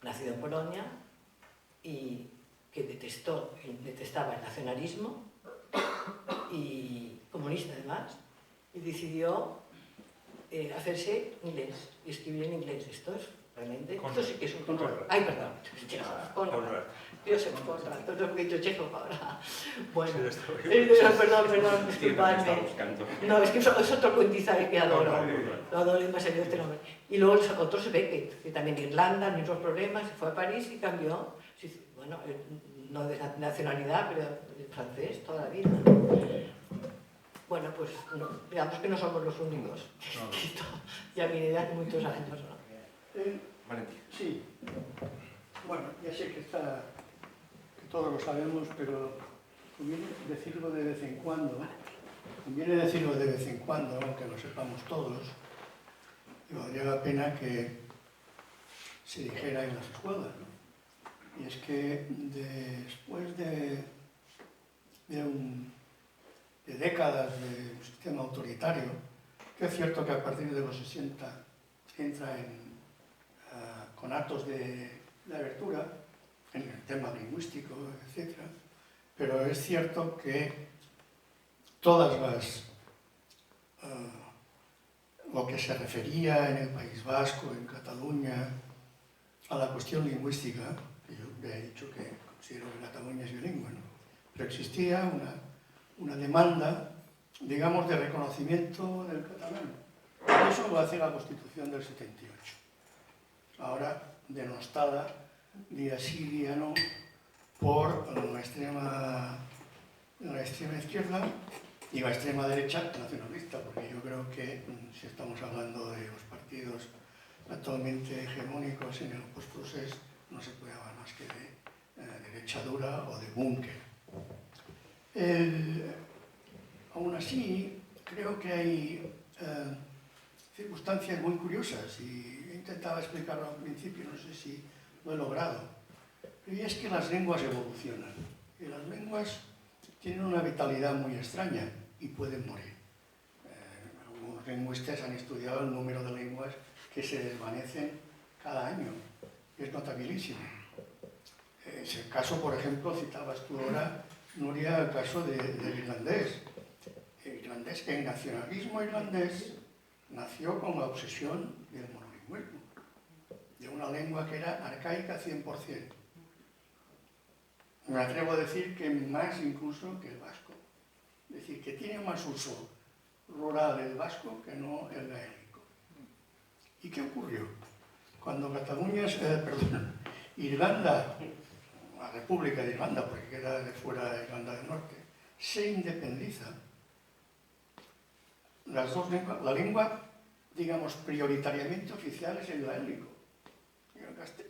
nacido en Polonia, y que detestaba el nacionalismo, y comunista además, y decidió hacerse inglés, y escribir en inglés. Esto sí que es un control. Ay, perdón, Chekhov, Conrad. Yo sé, Conrad, no he dicho Chekhov ahora. Bueno, perdón, disculpadme. No, es que es otro cuentizaje que adoro. Lo adoro y me ha salido este nombre. Y luego otro es Beckett, que también en Irlanda, mismos problemas, se fue a París y cambió, bueno, no de nacionalidad, pero de francés toda la vida. Bueno, pues digamos que no somos los únicos. Ya viene de hace muchos años, ¿no? Sí. Bueno, ya sé que todos lo sabemos, pero conviene decirlo de vez en cuando. Aunque lo sepamos todos. Y valdría la pena que se dijera en las escuelas, ¿no? Y es que después de décadas de un sistema autoritario, que es cierto que a partir de los 60 entra con actos de abertura en el tema lingüístico, etc. Pero es cierto que todas lo que se refería en el País Vasco, en Cataluña, a la cuestión lingüística, yo ya he dicho que considero que Cataluña es bilingüe, ¿no? Pero existía una demanda, digamos, de reconocimiento del catalán. Y eso lo hace la Constitución del 78. Ahora denostada día sí, día no, por la extrema izquierda y la extrema derecha nacionalista, porque yo creo que si estamos hablando de los partidos actualmente hegemónicos en el post-procés, no se puede hablar más que de derecha dura o de búnker. Aún así, creo que hay circunstancias muy curiosas y intentaba explicarlo al principio, no sé si lo he logrado. Y es que las lenguas evolucionan y las lenguas tienen una vitalidad muy extraña y pueden morir. Algunos lingüistas han estudiado el número de lenguas que se desvanecen cada año. Es notabilísimo. Es el caso, por ejemplo, citabas tú ahora, Nuria, el caso del irlandés. El nacionalismo irlandés nació con la obsesión del monolingüismo, de una lengua que era arcaica 100%. Me atrevo a decir que más incluso que el vasco. Es decir, que tiene más uso rural el vasco que no el gaélico. ¿Y qué ocurrió? Cuando Irlanda, la República de Irlanda, porque queda de fuera de Irlanda del Norte, se independiza, las dos lenguas, la lengua, digamos, prioritariamente oficial es el gaélico.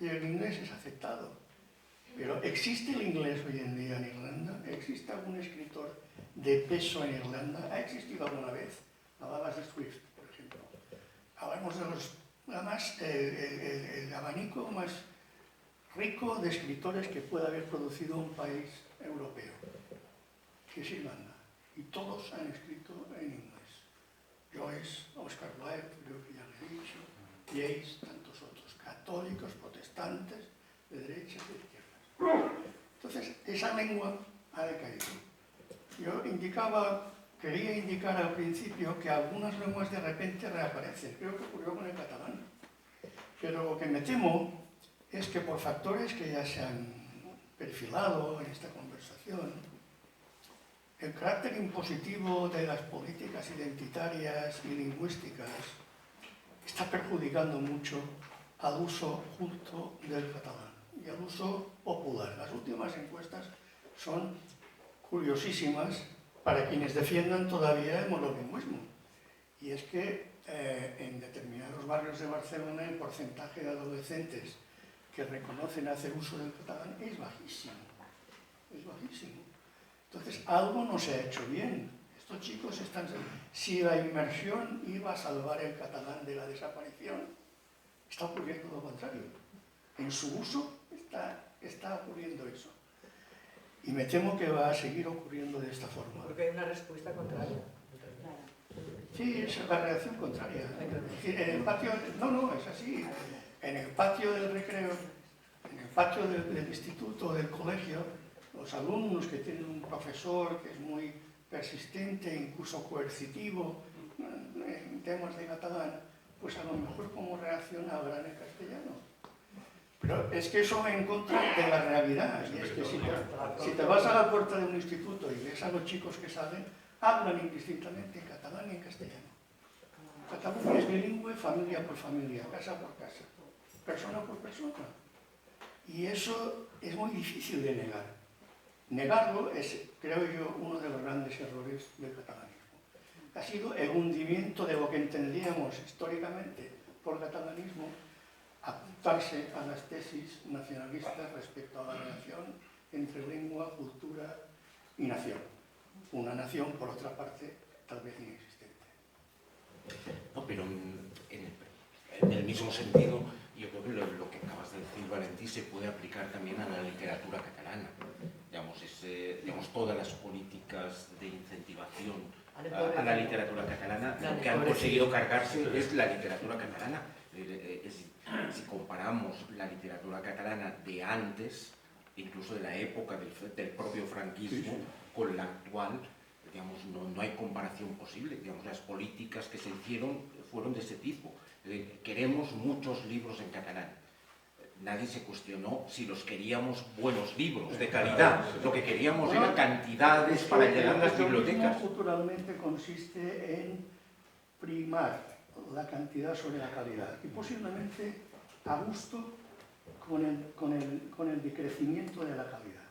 Y el inglés es aceptado. Pero ¿existe el inglés hoy en día en Irlanda? ¿Existe algún escritor de peso en Irlanda? ¿Ha existido alguna vez? Hablabas de Swift, por ejemplo. Hablamos de el abanico más rico de escritores que pueda haber producido un país europeo, que es Irlanda. Y todos han escrito en inglés. Joyce, Oscar Wilde, creo que ya le he dicho, Yeats, tantos otros, católicos, protestantes, de derechas y de izquierdas. Entonces, esa lengua ha decaído. Yo quería indicar al principio que algunas lenguas de repente reaparecen. Creo que ocurrió con el catalán. Pero lo que me temo es que por factores que ya se han perfilado en esta conversación, el carácter impositivo de las políticas identitarias y lingüísticas está perjudicando mucho al uso justo del catalán y al uso popular. Las últimas encuestas son curiosísimas para quienes defiendan todavía el monolingüismo. Y es que en determinados barrios de Barcelona el porcentaje de adolescentes que reconocen hacer uso del catalán es bajísimo. Es bajísimo. Entonces, algo no se ha hecho bien. Estos chicos están... Si la inmersión iba a salvar el catalán de la desaparición, está ocurriendo lo contrario. En su uso está ocurriendo eso. Y me temo que va a seguir ocurriendo de esta forma. Porque hay una respuesta contraria. Sí, es la reacción contraria. En el patio... No, es así. En el patio del recreo, en el patio del instituto, del colegio, los alumnos que tienen un profesor que es muy persistente, incluso coercitivo, en temas de catalán, pues a lo mejor como reacción hablan en castellano. Pero es que eso va en contra de la realidad. Y es que si te vas a la puerta de un instituto y ves a los chicos que salen, hablan indistintamente en catalán y en castellano. Cataluña es bilingüe, familia por familia, casa por casa, persona por persona. Y eso es muy difícil de negar. Negarlo es, creo yo, uno de los grandes errores del catalanismo. Ha sido el hundimiento de lo que entendíamos históricamente por catalanismo, apuntarse a las tesis nacionalistas respecto a la relación entre lengua, cultura y nación. Una nación, por otra parte, tal vez inexistente. No, pero en el mismo sentido, yo creo que lo que acabas de decir, Valentí, se puede aplicar también a la literatura catalana. Digamos, todas las políticas de incentivación a la literatura catalana, lo que han conseguido cargarse es la literatura catalana. Si comparamos la literatura catalana de antes, incluso de la época del propio franquismo, con la actual, digamos, no hay comparación posible. Digamos, las políticas que se hicieron fueron de ese tipo. Queremos muchos libros en catalán. Nadie se cuestionó si los queríamos buenos libros, de calidad. Lo que queríamos eran cantidades para llenar las bibliotecas. Culturalmente consiste en primar la cantidad sobre la calidad y posiblemente a gusto con el decrecimiento de la calidad.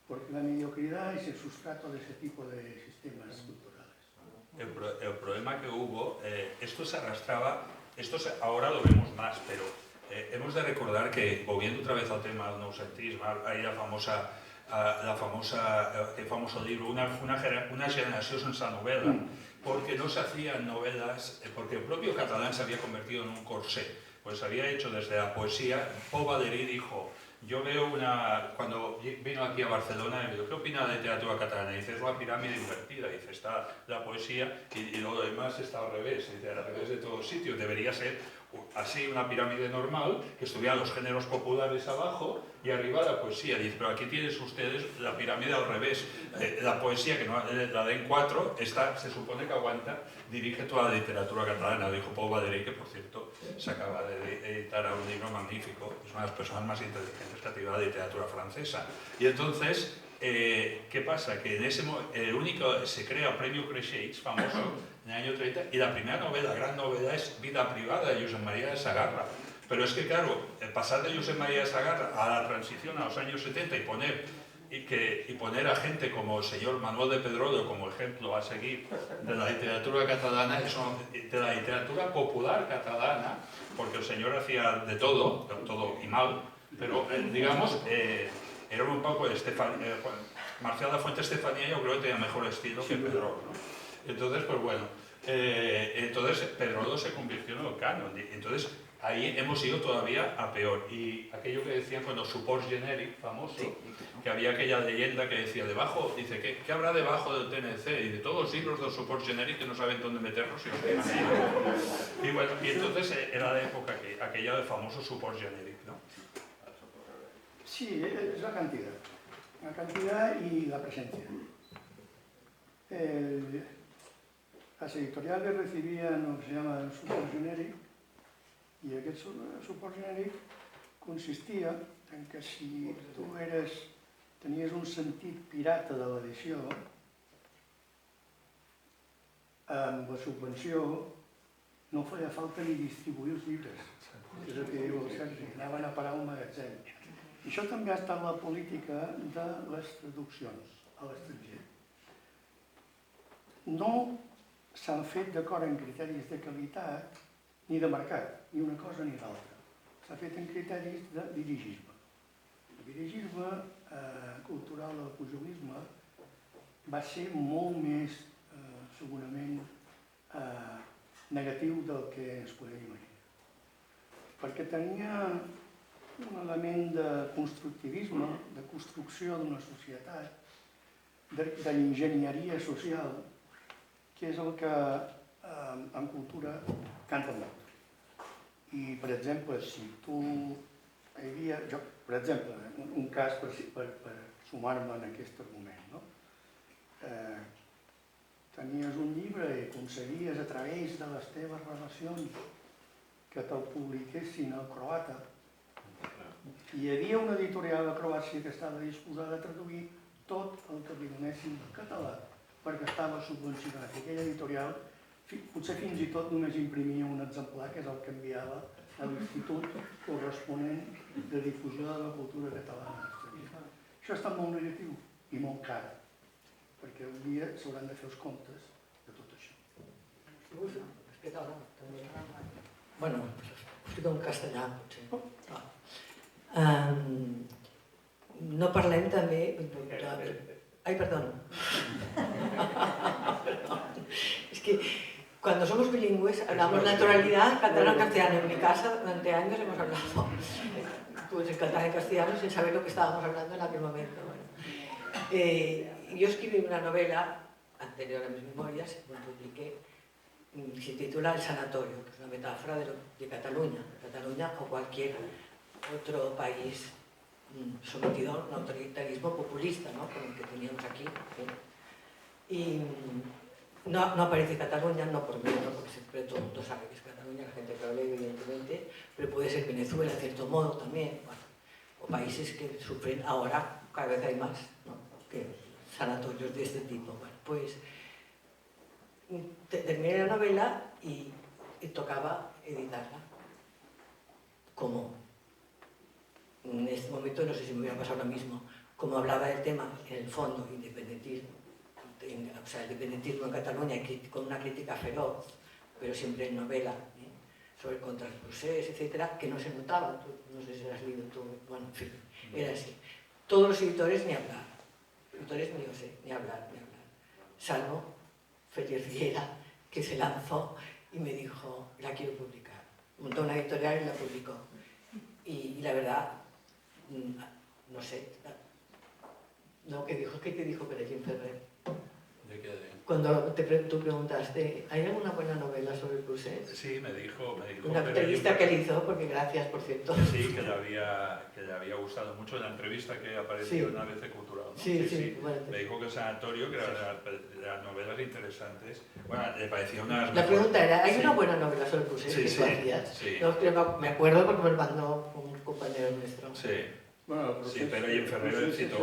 Porque la mediocridad es el sustrato de ese tipo de sistemas culturales. El problema que hubo, esto se arrastraba, ahora lo vemos más, pero hemos de recordar que, volviendo otra vez al tema del noucentisme, hay la famosa el famoso libro, una generació sense novel·la, porque no se hacían novelas, porque el propio catalán se había convertido en un corsé, pues había hecho desde la poesía. Pau Valéry dijo, yo veo cuando vino aquí a Barcelona, me dijo, ¿qué opina de literatura catalana? Y dice, es la pirámide invertida, dice, está la poesía y lo demás está al revés, dice, al revés de todos sitios, debería ser así una pirámide normal, que estuvieran los géneros populares abajo y arriba la poesía. Dice, pero aquí tienes ustedes la pirámide al revés. La poesía, que no, la den 4, se supone que aguanta, dirige toda la literatura catalana. Dijo Pau Valéry, que por cierto se acaba de editar un libro magnífico, es una de las personas más inteligentes que ha tenido la literatura francesa. Y entonces, ¿qué pasa? Que se crea el premio Creixells, famoso, en el año 30, y la primera novela, gran novela, es Vida privada de Josep María de Sagarra. Pero es que, claro, pasar de Josep María de Sagarra a la transición a los años 70 y poner a gente como el señor Manuel de Pedrodo como ejemplo a seguir de la literatura catalana, de la literatura popular catalana, porque el señor hacía de todo y mal, pero digamos, era un poco Marcial da Fuente Estefanía, yo creo que tenía mejor estilo que Pedrodo, ¿no? Entonces, pues bueno, Pedrodo se convirtió en el canon. Entonces, ahí hemos ido todavía a peor. Y aquello que decían con los supports generic, famoso, que había aquella leyenda que decía, debajo, dice, ¿qué habrá debajo del TNC? Y de todos los libros de los supports generic que no saben dónde meterlos y los dejan ahí. Y bueno, y entonces era la época aquella del famoso support generic, ¿no? Sí, es la cantidad y la presencia. Las editoriales recibían lo que se llama el suport genèric, i aquest suport genèric consistia en que si tu tenies un sentit pirata de l'edició, amb la subvenció no feia falta ni distribuir els llibres. És el que diu el Sergi, anaven a parar un magatzem. I això també ha estat la política de les traduccions a l'estranger. No s'han fet d'acord en criteris de qualitat ni de mercat, ni una cosa ni l'altra. S'ha fet en criteris de dirigisme. El dirigisme cultural del pujolisme va ser molt més, segurament, negatiu del que ens podem imaginar. Perquè tenia un element de constructivisme, de construcció d'una societat, d'enginyeria social, que és el que en cultura canta molt. I, per exemple, si tu hi havia... Per exemple, un cas per sumar-me en aquest argument, no? Tenies un llibre i aconseguies a través de les teves relacions que te'l publiquessin al croata. Hi havia una editorial a Croàcia que estava disposada a traduir tot el que li donessin en català, perquè estava subvencionat. I aquella editorial potser fins i tot només imprimia un exemplar, que és el que enviava a l'institut corresponent de difusió de la cultura catalana. Això ha estat molt negatiu i molt car, perquè un dia s'hauran de fer els comptes de tot això. Bueno, ho explico en castellà, potser. No parlem també... Ay, perdón. Es que cuando somos bilingües hablamos naturalidad catalán-castellano. En mi casa durante años hemos hablado pues en catalán y castellano sin saber lo que estábamos hablando en aquel momento. Yo escribí una novela anterior a mis memorias, cuando publiqué, se titula El Sanatorio, que es una metáfora de Cataluña o cualquier otro país sometido a un autoritarismo populista, ¿no? Como el que teníamos aquí. Y no aparece Cataluña, no por mí, ¿no? Porque siempre todo el mundo sabe que es Cataluña, la gente que lo lee, evidentemente, pero puede ser Venezuela, en cierto modo, también, bueno, o países que sufren ahora, cada vez hay más, ¿no? Que sanatorios de este tipo. Bueno, pues terminé la novela y tocaba editarla. Como en este momento, no sé si me hubiera pasado lo mismo, como hablaba del tema, en el fondo, independentismo, o sea, el independentismo en Cataluña con una crítica feroz, pero siempre en novela, sobre contra el procés, etcétera, que no se notaba, no sé si lo has leído tú, bueno, en fin, era así. Todos los editores ni hablar. Editores ni yo sé, ni hablar. Salvo Félix Riera, que se lanzó y me dijo, la quiero publicar. Montó una editorial y la publicó. Y la verdad, no sé, ¿qué te dijo Pérez Ferrer? ¿De qué? Cuando tú preguntaste, ¿hay alguna buena novela sobre el procés? Sí, me dijo Una entrevista que él hizo, porque gracias, por cierto. Sí, que le había gustado mucho la entrevista que apareció en ABC Cultural, ¿no? Sí. Bueno, me dijo que el sanatorio, que era de las novelas interesantes, bueno, le parecía una... La pregunta era, ¿hay una buena novela sobre el procés que tú hacías? Sí. No, me acuerdo porque me lo mandó un compañero nuestro. Sí. Bueno, Sí, pero y en Ferrer citó...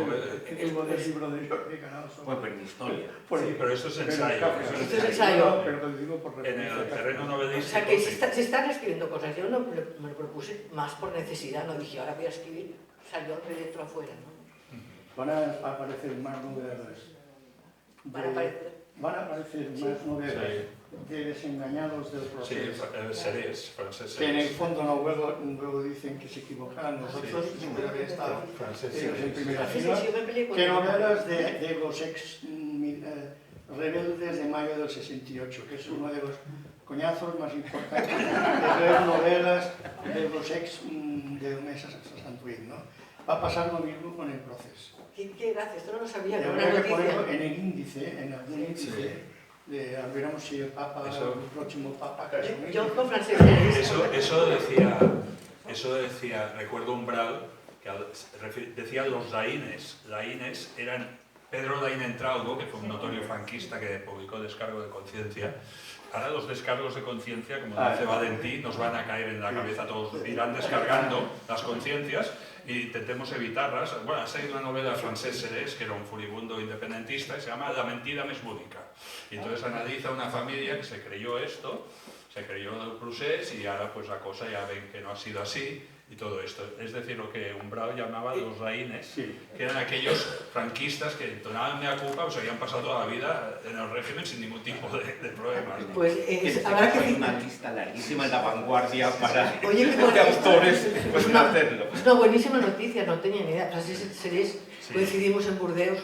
El libro de Jordi Canal sobre... Bueno, en historia. Sí, pero esto es ensayo. Esto es ensayo. Pero lo digo por En el terreno O novelístico... sea que se están escribiendo cosas. Yo me lo propuse más por necesidad, no dije, ahora voy a escribir, salió de dentro afuera, ¿no? Van a aparecer más novelas. Van a aparecer más novelas de desengañados del proceso. Series franceses. Que en el fondo no, luego dicen que se equivocaron, nosotros siempre había estado en primera fila. Que novelas de los ex rebeldes de mayo del 68, que es uno de los coñazos más importantes de leer novelas de los ex de Mesa Santuín, ¿no? Va a pasar lo mismo con el proceso. Qué gracia, esto no lo sabía, Y no habría una que ponerlo noticia. en el índice, en algún índice, de veremos si el Papa, Eso. el próximo Papa, que es un Yo con francés Eso decía, recuerdo Umbral, que decía los Laínez. Laínez eran Pedro Laín Entralgo, que fue un notorio franquista que publicó Descargo de Conciencia. Ahora los descargos de conciencia, como dice Valentí, nos van a caer en la cabeza todos. Irán descargando las conciencias e intentemos evitarlas. Bueno, ha salido una novela de Francesc Serés, que era un furibundo independentista, que se llama La mentida més bonica. Y entonces analiza una familia que se creyó esto, se creyó el procés y ahora pues la cosa ya ven que no ha sido así y todo esto. Es decir, lo que Umbral llamaba los raínes, que eran aquellos franquistas que entonaban mea culpa, pues habían pasado toda la vida en el régimen sin ningún tipo de problemas, ¿no? Pues habrá que Hay una lista larguísima en la vanguardia para Oye, qué de autores pues, una, hacerlo. es una buenísima noticia, no tenía ni idea. Francesc Serés, coincidimos en Burdeos,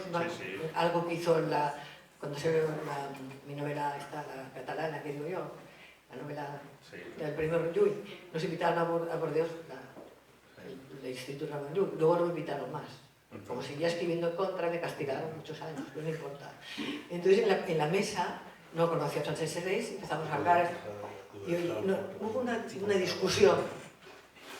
algo que hizo cuando se ve mi novela esta, la catalana, que digo yo, la novela del premio Llull, nos invitaron a Burdeos, el Instituto Ramon Llull, luego no me invitaron más. Como seguía escribiendo en contra, me castigaron muchos años, pero no importa. Entonces en la mesa, no conocía a Francesc Serés, empezamos a hablar, y hubo una discusión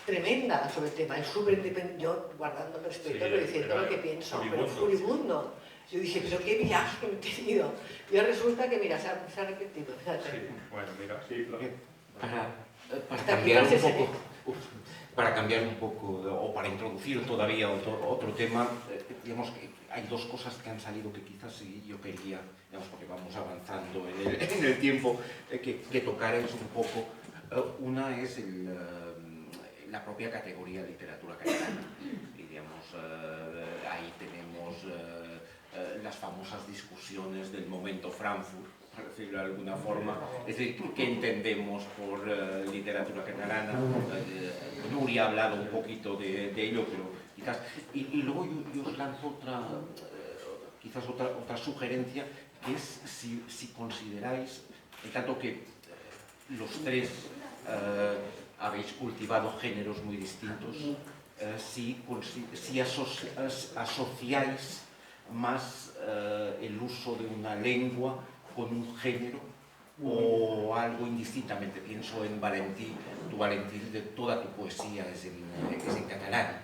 tremenda sobre el tema, es súper independiente, yo guardando el respeto, pero diciendo lo que pienso, pero furibundo. Yo dije, pero qué viaje he tenido. Y ahora resulta que, mira, se ha repetido. Sí, bueno, mira, sí, claro. Para cambiar un poco, para cambiar un poco, o para introducir todavía otro tema, digamos que hay dos cosas que han salido que quizás sí yo quería, digamos, porque vamos avanzando en el tiempo, que tocar es un poco. Una es la propia categoría literatura catalana. Y digamos, ahí tenemos las famosas discusiones del momento Frankfurt, por decirlo de alguna forma, es decir, ¿qué entendemos por literatura catalana? Nuria ha hablado un poquito de ello, pero quizás... Y luego yo os lanzo quizás otra sugerencia, que es si consideráis, en tanto que los tres habéis cultivado géneros muy distintos, si asociáis más el uso de una lengua con un género o algo indistintamente. Pienso en Valentí, de toda tu poesía es en catalán.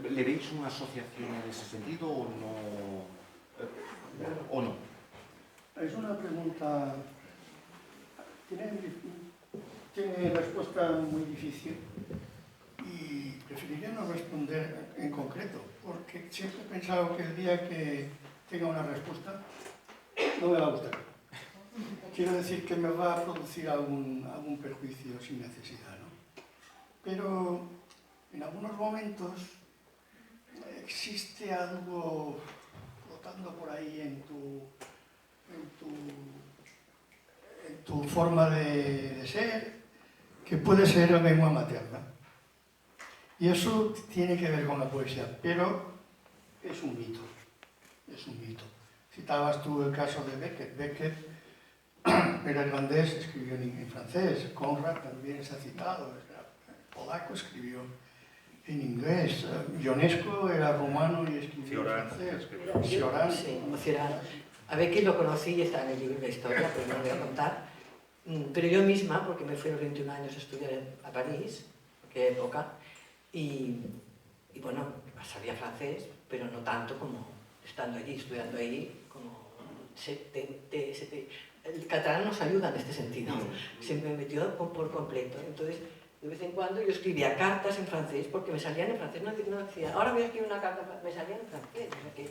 ¿Le veis una asociación en ese sentido o no? Es una pregunta, tiene respuesta muy difícil y preferiría no responder en concreto, porque siempre he pensado que el día que tenga una respuesta no me va a gustar. Quiero decir que me va a producir algún perjuicio sin necesidad, ¿no? Pero en algunos momentos existe algo flotando por ahí en tu forma de ser, que puede ser la lengua materna. Y eso tiene que ver con la poesía, pero es un mito, es un mito. Citabas tú el caso de Beckett. Beckett era irlandés, escribió en francés. Conrad también se ha citado, era polaco, escribió en inglés. Ionesco era rumano y escribió en francés. Cioran. Sí, Cioran. A Beckett lo conocí y está en el libro de historia, pero no lo voy a contar. Pero yo misma, porque me fui a los 21 años a estudiar a París, qué época, y bueno, sabía francés, pero no tanto como estando allí, estudiando ahí, como el catalán nos ayuda en este sentido, se me metió por completo. Entonces, de vez en cuando yo escribía cartas en francés, porque me salían en francés, no decía, ahora voy a escribir una carta, me salían en francés. O sea que,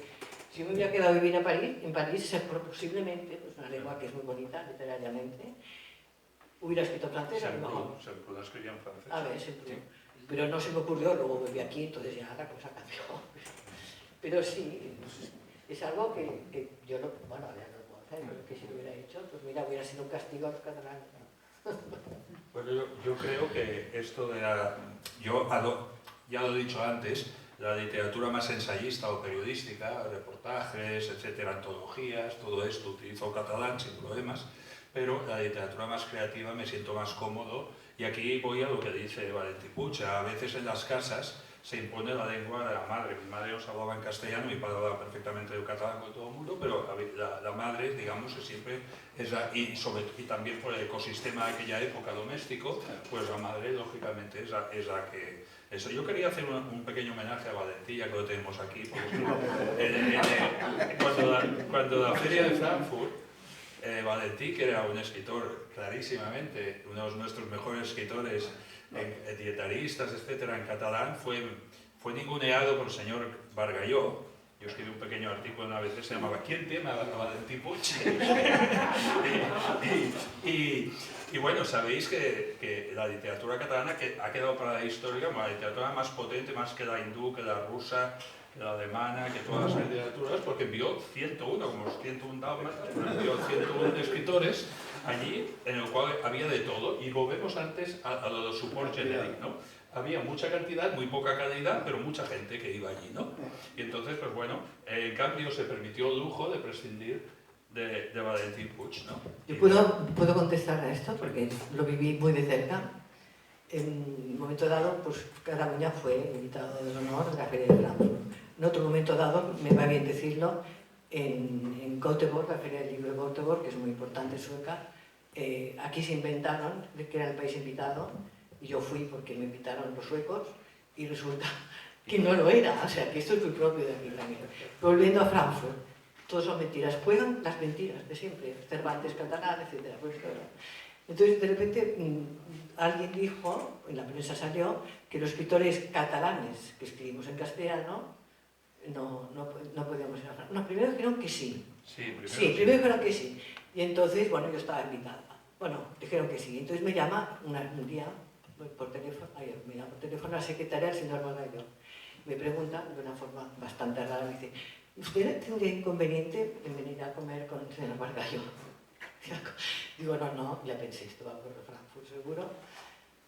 si yo me hubiera quedado a vivir en París, posiblemente, pues una lengua que es muy bonita literariamente, hubiera escrito francés a lo mejor. Se puede escribir en francés. A ver, pero no se me ocurrió, luego volví aquí, entonces ya la cosa cambió. Pero sí, es algo que yo no, bueno, ya no lo puedo hacer, pero que si lo hubiera hecho, pues mira, hubiera sido un castigo a los catalanes. Bueno, yo creo que esto de ya lo he dicho antes, la literatura más ensayista o periodística, reportajes, etcétera, antologías, todo esto utilizo catalán sin problemas, pero la literatura más creativa me siento más cómodo, y aquí voy a lo que dice Valentí Puig. A veces en las casas se impone la lengua de la madre. Mi madre os hablaba en castellano, mi padre hablaba perfectamente el catalán con todo el mundo, pero la madre, digamos, que siempre es y también por el ecosistema de aquella época doméstico, pues la madre, lógicamente, es la que... Eso. Yo quería hacer un pequeño homenaje a Valentí, ya que lo tenemos aquí, porque cuando la Feria de Frankfurt, Valentí, que era un escritor clarísimamente, uno de nuestros mejores escritores, dietaristas, etcétera, en catalán, fue ninguneado por el señor Bargalló. Yo escribí un pequeño artículo en ABC, se llamaba ¿Quién teme a Valentí Puig? y bueno, sabéis que la literatura catalana ha quedado para la historia como la literatura más potente, más que la hindú, que la rusa, que la alemana, que todas las literaturas, porque envió 101, como los 101 dálmatas, envió 101 escritores allí, en el cual había de todo, y volvemos antes a lo de support generic, ¿no? Había mucha cantidad, muy poca calidad, pero mucha gente que iba allí, ¿no? Y entonces, pues bueno, en cambio se permitió el lujo de prescindir de Valentí Puig, ¿no? Yo puedo contestar a esto, porque lo viví muy de cerca. En un momento dado, pues Cataluña fue invitado de honor de la Feria de Frankfurt. En otro momento dado, me va bien decirlo, en Göteborg, la Feria del Libro de Göteborg, que es muy importante sueca, aquí se inventaron que era el país invitado, y yo fui porque me invitaron los suecos, y resulta que no lo era, o sea, que esto es muy propio de aquí también. Volviendo a Frankfurt, todo son mentiras, juegan las mentiras de siempre, Cervantes, catalán, etc. Pues, entonces, de repente, alguien dijo, en la prensa salió, que los escritores catalanes que escribimos en castellano no podíamos ir a Frankfurt. No, primero dijeron que sí. Primero dijeron que sí. Y entonces, bueno, yo estaba invitada. Bueno, dijeron que sí. Entonces me llama un día por teléfono la secretaria, el señor Bargalló. Me pregunta de una forma bastante rara, me dice, ¿usted tendría inconveniente en venir a comer con el señor Bargalló? Digo, no, ya pensé, esto va por Frankfurt seguro,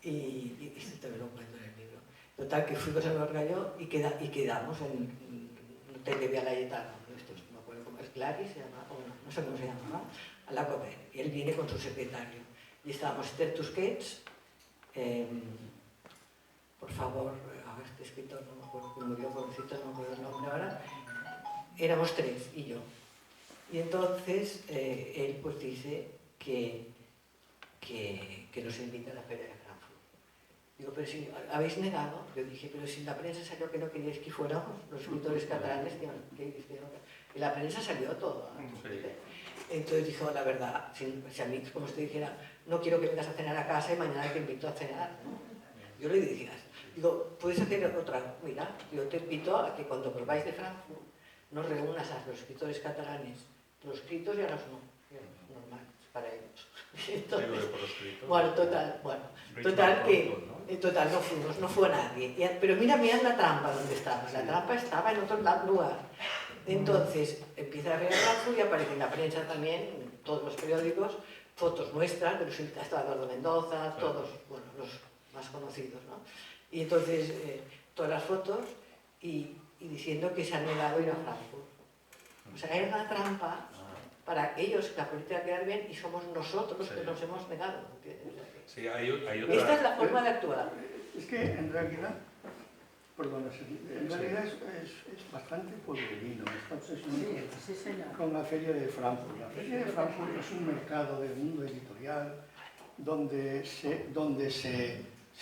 y esto también lo cuento en el libro. Total, que fui con el señor Bargalló y quedamos en un hotel de Via Laietana, no me acuerdo cómo es, Clary se llama, o no sé cómo se llama, ¿no? A la comer, y él viene con su secretario. Y estábamos Esther Tusquets, por favor, este escritor, no me acuerdo que murió, pobrecito, no me acuerdo el nombre ahora, éramos tres, y yo. Y entonces él pues dice que nos invita a la Feria de Frankfurt. Digo, pero si habéis negado, yo dije, pero si en la prensa salió que no queríais que fuéramos, los escritores catalanes, y la prensa salió todo, ¿no? Entonces dijo, la verdad, si a mí, como usted dijera, no quiero que vengas a cenar a casa y mañana te invito a cenar, ¿no? Yo le decía, digo, puedes hacer otra, mira, yo te invito a que cuando volváis de Frankfurt nos reúnas a los escritores catalanes, los escritos y a los no, normal, para ellos. Entonces, total que no fuimos, no fue nadie. Pero mira la trampa donde estaba. La trampa estaba en otro lugar. Entonces empieza a ver Frankfurt y aparece en la prensa también, en todos los periódicos, fotos nuestras, de los invitados, estaba Eduardo Mendoza, todos, bueno, los más conocidos, ¿no? Y entonces todas las fotos y diciendo que se han negado a ir a Frankfurt. O sea, es una trampa para ellos que la política queda bien y somos nosotros que nos hemos negado. Sí, hay Esta otra... es la forma de actuar. Es que en realidad, perdona, en realidad es bastante pueblerino esta obsesión Sí, señor. con la Feria de Frankfurt. La Feria de Frankfurt es un mercado del mundo editorial donde se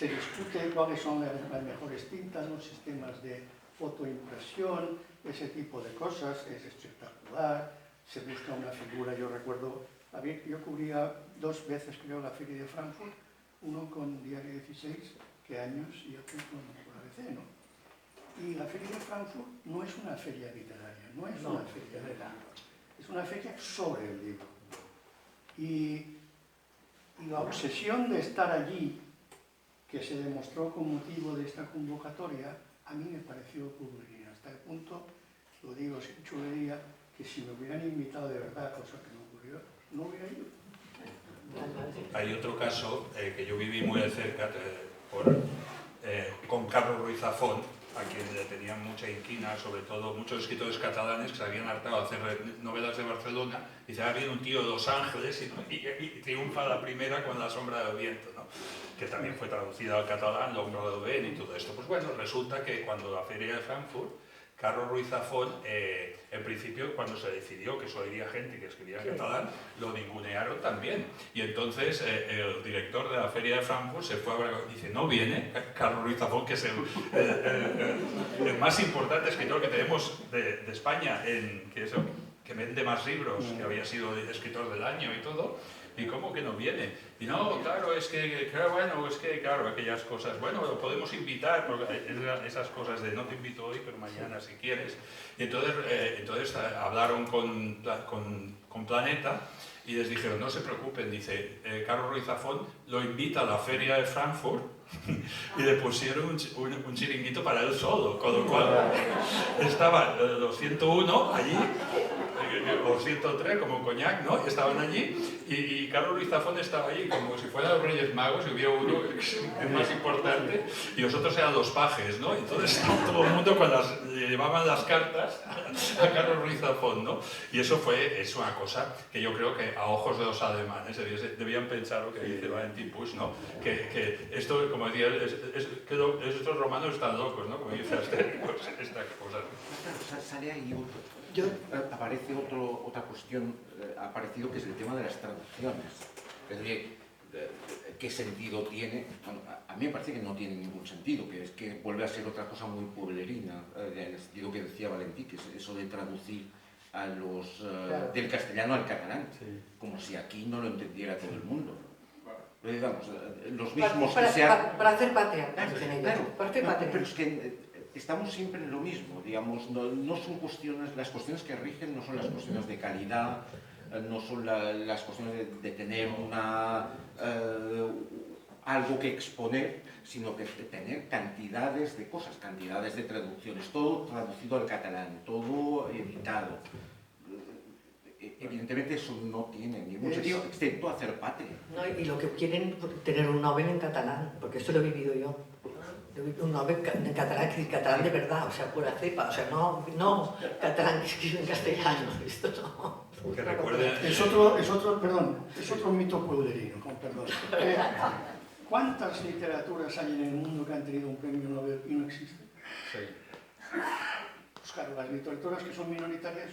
discute cuáles son las mejores tintas, los sistemas de fotoimpresión, ese tipo de cosas, es espectacular, se busca una figura. Yo recuerdo, yo cubría 2 veces creo la Feria de Frankfurt, uno con Diario 16, que años, y otro con ABC, ¿no? Y la Feria de Frankfurt no es una feria literaria, no es una feria de libro, es una feria sobre el libro. Y la obsesión de estar allí, que se demostró con motivo de esta convocatoria, a mí me pareció pueblerina, hasta el punto, lo digo sin chulería, que si me hubieran invitado de verdad, cosa que no ocurrió, no hubiera ido. Hay otro caso que yo viví muy de cerca con Carlos Ruiz Zafón, a quien le tenían mucha inquina, sobre todo muchos escritores catalanes que se habían hartado de hacer novelas de Barcelona. Y dice, ha habido un tío de Los Ángeles y triunfa la primera con La sombra del viento, ¿no? Que también fue traducida al catalán, L'Ombra del vent y todo esto. Pues bueno, resulta que cuando la Feria de Frankfurt, Carlos Ruiz Zafón, en principio, cuando se decidió que solo iría gente que escribía en catalán, lo ningunearon también. Y entonces el director de la Feria de Frankfurt se fue a hablar y dice, no viene Carlos Ruiz Zafón, que es el más importante escritor que tenemos de España, que vende más libros, que había sido escritor del año y todo. ¿Y cómo que no viene? Y no, claro, claro, aquellas cosas, bueno, lo podemos invitar, porque esas cosas de no te invito hoy, pero mañana si quieres. Y entonces hablaron con Planeta y les dijeron, no se preocupen, dice, Carlos Ruiz Zafón lo invita a la Feria de Frankfurt y le pusieron un chiringuito para él solo, con lo cual estaba los 101 allí, o 103 como coñac, ¿no? Estaban allí y Carlos Ruiz Zafón estaba allí como si fueran los Reyes Magos y hubiera uno que es más importante y los otros eran los pajes, ¿no? Entonces todo el mundo le llevaban las cartas a Carlos Ruiz Zafón, ¿no? Y eso es una cosa que yo creo que a ojos de los alemanes debían pensar lo que dice Valentín Puig, ¿no? Que esto, como decía, estos romanos están locos, ¿no? Como dice Aster, pues estas cosas. Sale ahí aparece otra cuestión, ha aparecido, que es el tema de las traducciones. Es decir, ¿qué sentido tiene? Bueno, a mí me parece que no tiene ningún sentido, que es que vuelve a ser otra cosa muy pueblerina, en el sentido que decía Valentí, que es eso de traducir a claro, del castellano al catalán, sí, como si aquí no lo entendiera todo el mundo. Digamos, los mismos para hacer patria, claro, pero es que estamos siempre en lo mismo, digamos, no son cuestiones, las cuestiones que rigen no son las cuestiones de calidad, no son las cuestiones de tener algo que exponer, sino que de tener cantidades de cosas, cantidades de traducciones, todo traducido al catalán, todo editado. Evidentemente eso no tiene ningún sentido, excepto hacer patria. No, y lo que quieren es tener un Nobel en catalán, porque esto lo he vivido yo. Un Nobel en catalán de verdad, o sea, pura cepa, o sea, no catalán que escribe en castellano, esto no. Que recuerde... Es otro mito pueblerino, con perdón. ¿Cuántas literaturas hay en el mundo que han tenido un premio Nobel y no existen? Sí. Pues claro, las literaturas que son minoritarias.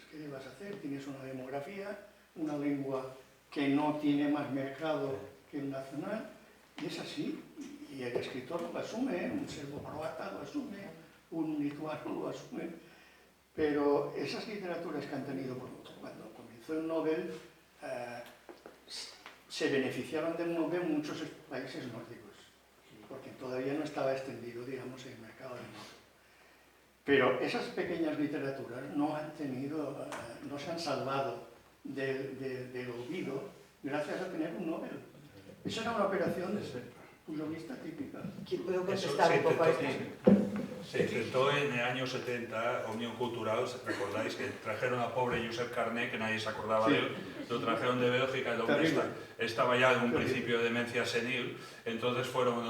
¿Qué le vas a hacer? Tienes una demografía, una lengua que no tiene más mercado que el nacional, y es así. Y el escritor lo asume, un serbo-croata lo asume, un lituano lo asume, pero esas literaturas que han tenido, cuando comenzó el Nobel, se beneficiaron del Nobel muchos países nórdicos, porque todavía no estaba extendido, digamos, el mercado del Nobel. Pero esas pequeñas literaturas no se han salvado del olvido gracias a tener un Nobel. Esa era una operación puyolista típica. ¿Quién puede contestar un poco a esto? Se intentó en el año 70, Unión Cultural, recordáis que trajeron al pobre Josep Carné, que nadie se acordaba de él, lo trajeron de Bélgica, el hombre estaba ya en un principio de demencia senil, entonces fueron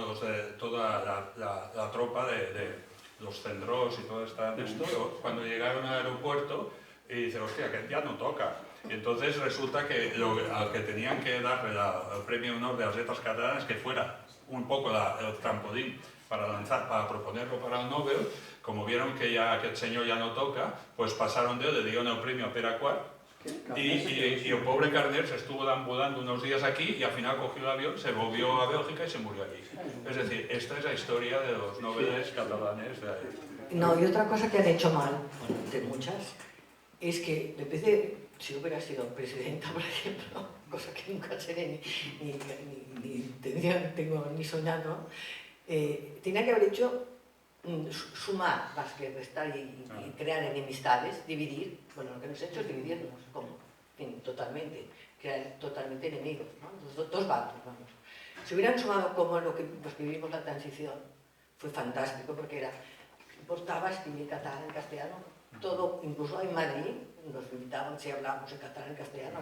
toda la tropa de los Cendrós y toda esta esto, cuando llegaron al aeropuerto, y dice, hostia, que ya no toca. Y entonces resulta que al que tenían que darle el premio honor de las letras catalanas, que fuera un poco el trampolín para proponerlo para el Nobel, como vieron que ya aquel señor ya no toca, pues pasaron de él, le dieron el premio a Pere Quart, y el pobre Carner se estuvo deambulando unos días aquí y al final cogió el avión, se volvió a Bélgica y se murió allí. Es decir, esta es la historia de los nobeles catalanes de ahí. No, y otra cosa que han hecho mal, bueno, de muchas, es que en vez de, si hubiera sido presidenta, por ejemplo, cosa que nunca seré tengo ni soñado, tenía que haber hecho sumar más que restar y crear enemistades, dividir. Bueno, lo que nos ha hecho es dividirnos, como, totalmente, crear totalmente enemigos, ¿no? Los dos bandos, vamos. Si hubieran sumado como los que vivimos la transición, fue fantástico porque importaba escribir catalán en castellano, todo, incluso en Madrid, nos invitaban si hablábamos en catalán, en castellano,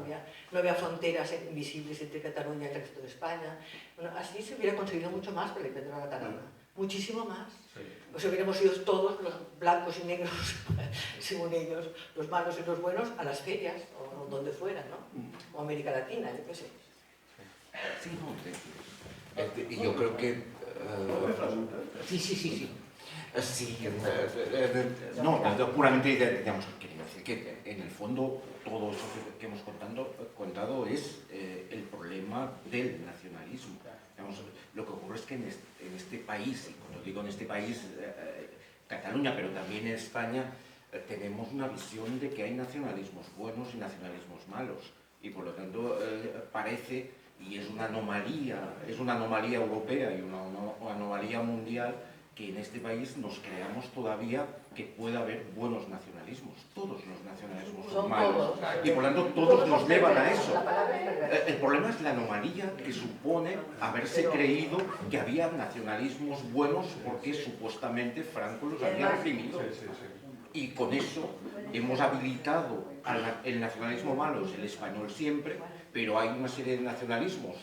no había fronteras invisibles entre Cataluña y el resto de España. Bueno, así se hubiera conseguido mucho más por la literatura catalana, muchísimo más. Sí. Pues hubiéramos ido todos, los blancos y negros, según ellos, los malos y los buenos, a las ferias, o donde fuera, ¿no? O América Latina, yo qué sé. Sí, no, yo creo que... Sí. No, puramente, digamos, quería decir que en el fondo todo eso que hemos contado es el problema del nacionalismo. Digamos, lo que ocurre es que en este país, y cuando digo en este país, Cataluña, pero también en España, tenemos una visión de que hay nacionalismos buenos y nacionalismos malos. Y por lo tanto parece, y es una anomalía europea y una anomalía mundial, que en este país nos creamos todavía que puede haber buenos nacionalismos. Todos los nacionalismos son malos. Y por lo tanto todos nos llevan a eso. El problema es la anomalía que supone haberse creído que había nacionalismos buenos porque supuestamente Franco los había reprimido. Y con eso hemos habilitado el nacionalismo malo, es el español siempre, pero hay una serie de nacionalismos.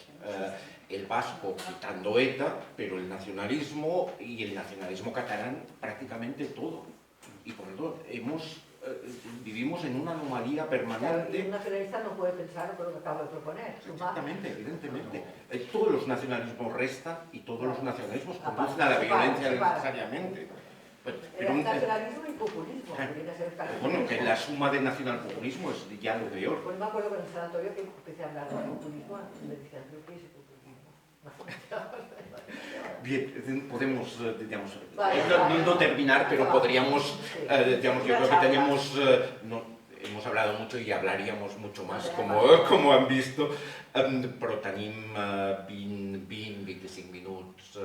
El vasco quitando ETA, pero el nacionalismo y el nacionalismo catalán prácticamente todo. Y por lo tanto vivimos en una anomalía permanente. Un nacionalista no puede pensar por lo que acabo de proponer. Exactamente, evidentemente. Todos los nacionalismos restan y todos los nacionalismos conducen a la violencia necesariamente. Pero nacionalismo y populismo. Bueno, que la suma de nacionalpopulismo es ya lo peor. Pues me acuerdo con el sanatorio que empecé a hablar de populismo y me decían, ¿qué es populismo? Bien, podemos, digamos, no terminar, pero podríamos, digamos, yo creo que tenemos, hemos hablado mucho y hablaríamos mucho más, como han visto, però tenim 20-25 minuts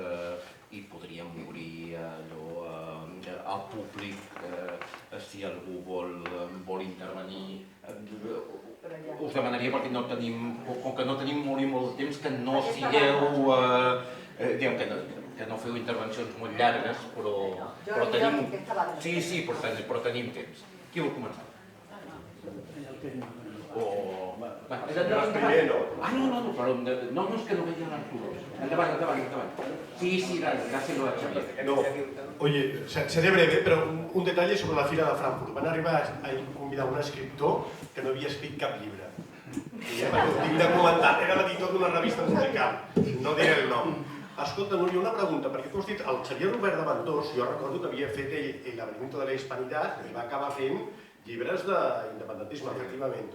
i podríem obrir al públic si algú vol intervenir. Us demanaria, perquè com que no tenim molt temps, que no sigueu, que no feu intervencions molt llargues, però tenim... Sí, però tenim temps. Qui vol començar? Primer, ¿no? No, però no, és que no veia l'Arturo. Endavant. Sí, dáselo a Xavier. No, oye, seré breve, pero un detalle sobre la Fira de Frankfurt. Van arribar a convidar un escriptor que no havia escrit cap llibre. Tinc de comentar, era l'editor d'una revista musical, no diré el nom. Escolta, Núria, una pregunta, perquè tu has dit, el Xavier Robert de Ventós, jo recordo que havia fet el laberinto de la hispanitat i va acabar fent llibres d'independentisme, efectivament.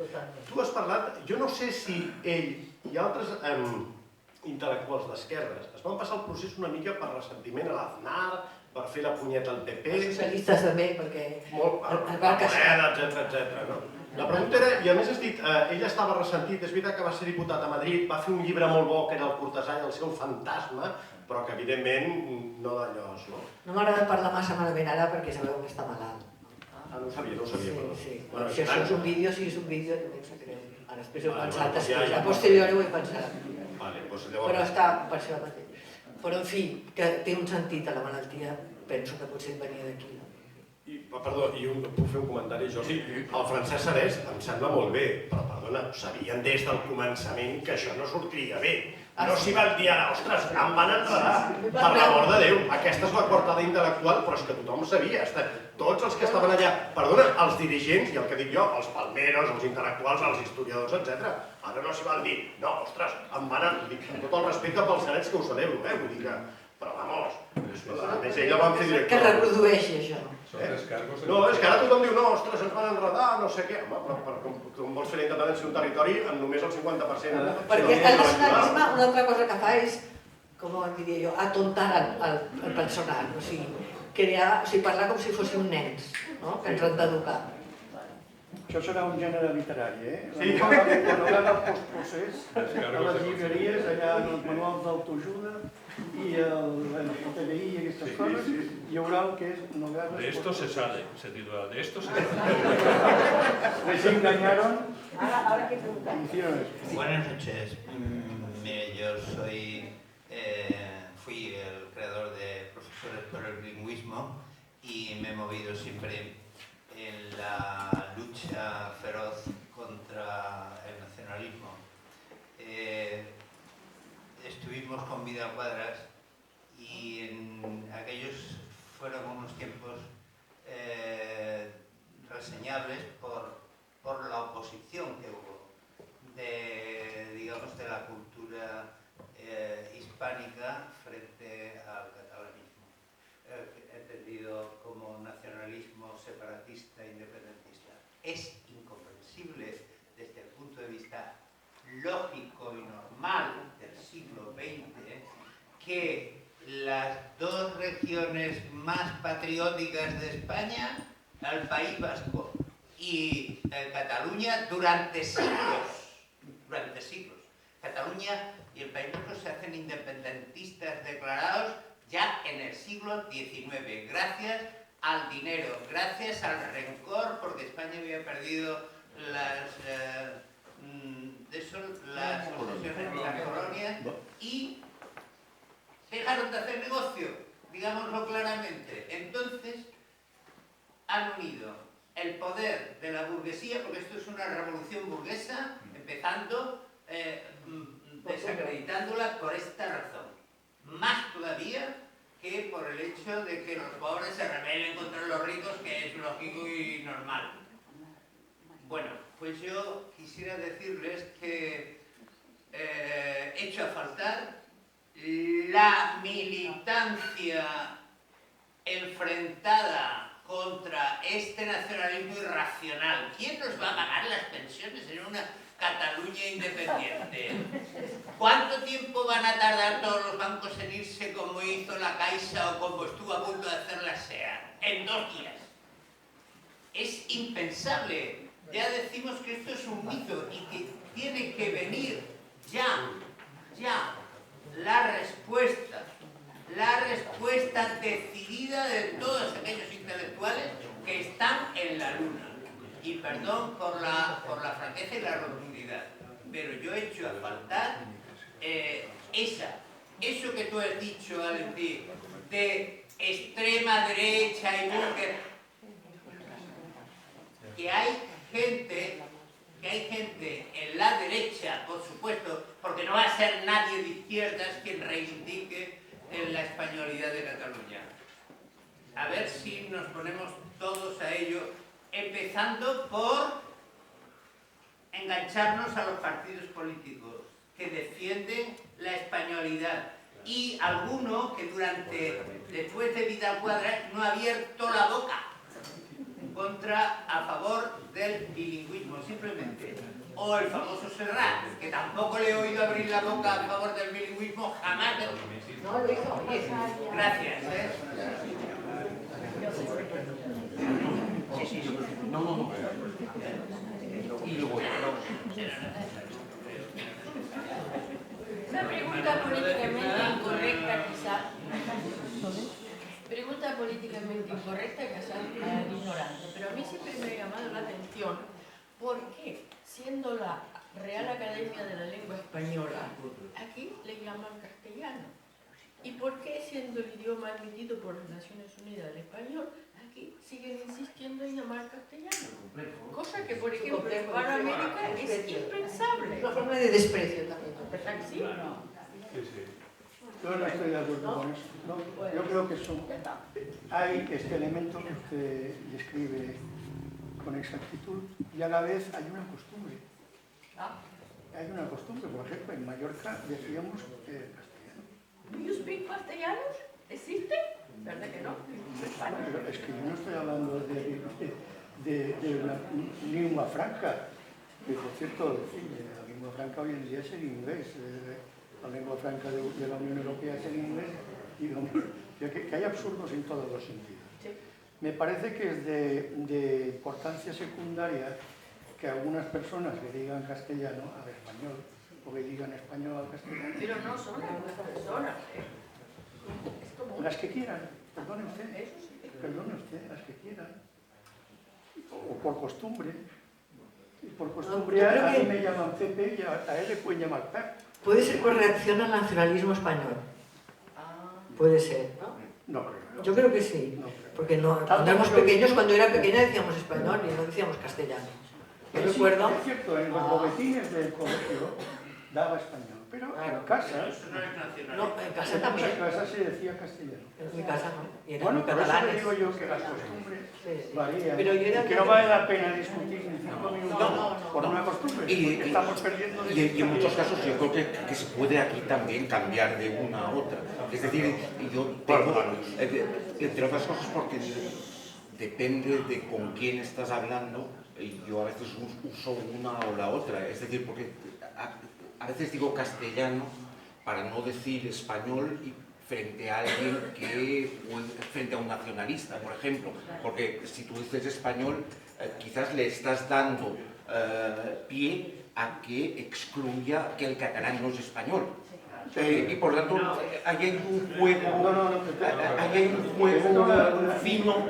Tu has parlat, jo no sé si ell i altres intel·lectuals d'esquerres es van passar el procés una mica per ressentiment a l'Aznar, per fer la punyeta al PP... Els socialistes també, perquè... Etcètera, no? La pregunta era, i a més has dit, ell estava ressentit, és veritat que va ser diputat a Madrid, va fer un llibre molt bo que era El cortesà i el seu fantasma, però que evidentment no d'allò, no? No m'agrada parlar massa malament ara perquè sabeu que està malalt. Ah, no ho sabia, perdó. Sí. Si això és un vídeo, també em sap greu. Ara després ho he pensat, després, a posteriori ho he pensat. Però està per això mateix. Però, en fi, que té un sentit a la malaltia, penso que potser venia d'aquí. I Perdó, i puc fer un comentari, Jordi? El Francesc Sarés em sembla molt bé, però perdona, ho sabien des del començament que això no sortiria bé. No s'hi van dir ara, ostres, em van enredar. Per l'amor de Déu, aquesta és la coartada intel·lectual, però és que tothom sabia. Tots els que estaven allà, perdona, els dirigents, i el que dic jo, els palmeros, els intel·lectuals, els historiadors, etc. Ara no s'hi van dir, no, ostres, em van enredar. Amb tot el respecte pels Sarets, que ho celebro, vull dir que... Però, vamos, a més ell el van fer director. Que reprodueixi això. No, és que ara tothom diu, no, ostres, ens van enredar, no sé què. Home, però com vols fer la independència d'un territori amb només el 50%? Perquè el nacionalisme, una altra cosa que fa és, com diria jo, atontar el personal, o sigui, parlar com si fóssim nens, que ens han d'educar. Això serà un gènere literari, eh? La novel·la postprocés, a les llibreries, allà en els manuals d'autoajuda i el TDI i aquestes coses, hi haurà el que és novel·les... De esto se sale, se titula, de esto se sale. Les engañaron y hicieron eso. Buenas noches. Mire, yo fui el creador de Profesores por el Bilingüismo y me he movido siempre en la lucha feroz contra el nacionalismo. Estuvimos con Vidal Quadras y en aquellos fueron unos tiempos reseñables por la oposición que hubo de la cultura hispánica frente al catalanismo, entendido como nacionalismo separatista e independentista. Es incomprensible desde el punto de vista lógico y normal del siglo XX que las dos regiones más patrióticas de España, el País Vasco y Cataluña, durante siglos, Cataluña y el País Vasco se hacen independentistas declarados ya en el siglo XIX, gracias al dinero, gracias al rencor, porque España había perdido las posesiones de la colonia y dejaron de hacer negocio, digámoslo claramente. Entonces han unido el poder de la burguesía, porque esto es una revolución burguesa, empezando desacreditándola por esta razón. Más todavía que por el hecho de que los pobres se rebelen contra los ricos, que es lógico y normal. Bueno, pues yo quisiera decirles que echo a faltar la militancia enfrentada contra este nacionalismo irracional. ¿Quién nos va a pagar las pensiones en una Cataluña independiente? ¿Cuánto tiempo van a tardar todos los bancos en irse como hizo la Caixa o como estuvo a punto de hacer la SEA? En 2 días. Es impensable. Ya decimos que esto es un mito y que tiene que venir ya la respuesta decidida de todos aquellos intelectuales que están en la luna. Y perdón por la franqueza y la rotundidad, pero yo he hecho a faltar eso que tú has dicho, Valentín, de extrema derecha y burgués, que hay gente en la derecha, por supuesto, porque no va a ser nadie de izquierdas quien reivindique la españolidad de Cataluña. A ver si nos ponemos todos a ello, empezando por engancharnos a los partidos políticos que defienden la españolidad y alguno que después de Vidal Quadras no ha abierto la boca a favor del bilingüismo, simplemente. O el famoso Serrat, que tampoco le he oído abrir la boca a favor del bilingüismo jamás. No lo hizo. Gracias. No. Una pregunta políticamente incorrecta, quizás. Pregunta políticamente incorrecta, quizás ignorante, pero a mí siempre me ha llamado la atención por qué, siendo la Real Academia de la Lengua Española, aquí le llaman castellano. ¿Y por qué, siendo el idioma admitido por las Naciones Unidas el español, aquí aquí siguen insistiendo en llamar castellano. Cosa que, por ejemplo, en Panamérica es impensable. Una forma de desprecio también. ¿Verdad que sí? Sí, sí. Yo no estoy de acuerdo con eso. ¿No? Yo creo que hay este elemento que usted describe con exactitud y a la vez hay una costumbre. Hay una costumbre, por ejemplo, en Mallorca decíamos castellano. ¿Do you speak castellano? ¿Existe? ¿Verdad que no? Pero es que yo no estoy hablando de una lengua franca, que por cierto, la lengua franca hoy en día es el inglés. La lengua franca de la Unión Europea es el inglés, y que hay absurdos en todos los sentidos. Sí. Me parece que es de importancia secundaria que algunas personas le digan castellano al español, o le digan español al castellano. Pero no son algunas personas. Es como... Las que quieran, perdone usted, Eso sí. perdone usted, las que quieran. O por costumbre. Y por costumbre yo creo a que- mí me llaman Pepe y a él le pueden llamar Pep. Puede ser por reacción al nacionalismo español. Puede ser, ¿no? No creo. Yo creo que sí. No creo. Porque no, Tanto cuando éramos como yo pequeños, digo- cuando era pequeña decíamos español y no decíamos castellano. Yo Sí, recuerdo... es cierto, en los boletines del colegio daba español, pero Claro. en casa, No, en casa en también. muchas casas se decía castellano. En mi casa no. Y eran Bueno, por eso le catalanes. digo yo que las costumbres Sí, sí. varían Pero yo era y que no vale la pena discutir ni 5 minutos por una costumbre, Y- porque estamos perdiendo de Y en muchos casos yo creo que se puede aquí también cambiar de una a otra. Es decir, yo tengo, entre otras cosas porque depende de con quién estás hablando, y yo a veces uso una o la otra. Es decir, porque a veces digo castellano para no decir español y frente a alguien frente a un nacionalista, por ejemplo. Porque si tú dices español, quizás le estás dando pie a que excluya que el catalán no es español. Y por lo tanto, ahí hay un juego, ahí hay un juego fino.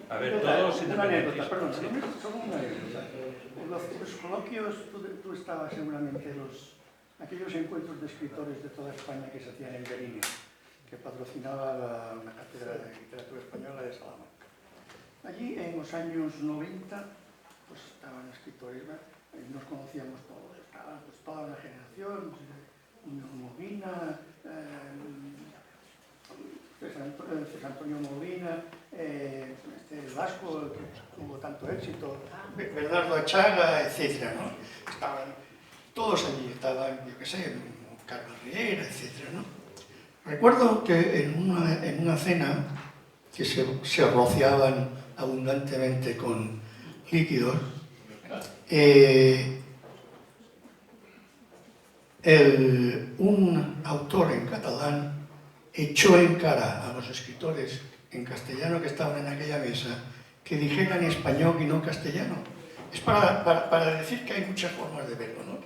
A ver, todos Una anécdota, independentistas. perdón, Sí. solo una anécdota. Los coloquios, tú estabas seguramente aquellos encuentros de escritores de toda España que se hacían en Berlín, que patrocinaba una cátedra de literatura española de Salamanca. Allí en los años 90 pues estaban escritores, ¿verdad? Nos conocíamos todos, estaban pues, toda una generación, Molina, César Antonio Molina, el vasco que tuvo tanto éxito, Bernardo Achaga, etc. ¿no? Estaban todos allí, estaban, yo qué sé, Carlos Riera, etc. ¿no? Recuerdo que en una cena que se rociaban abundantemente con líquidos, un autor en catalán echó en cara a los escritores en castellano que estaban en aquella mesa que dijeran español y no castellano. Es para decir que hay muchas formas de verlo, ¿no?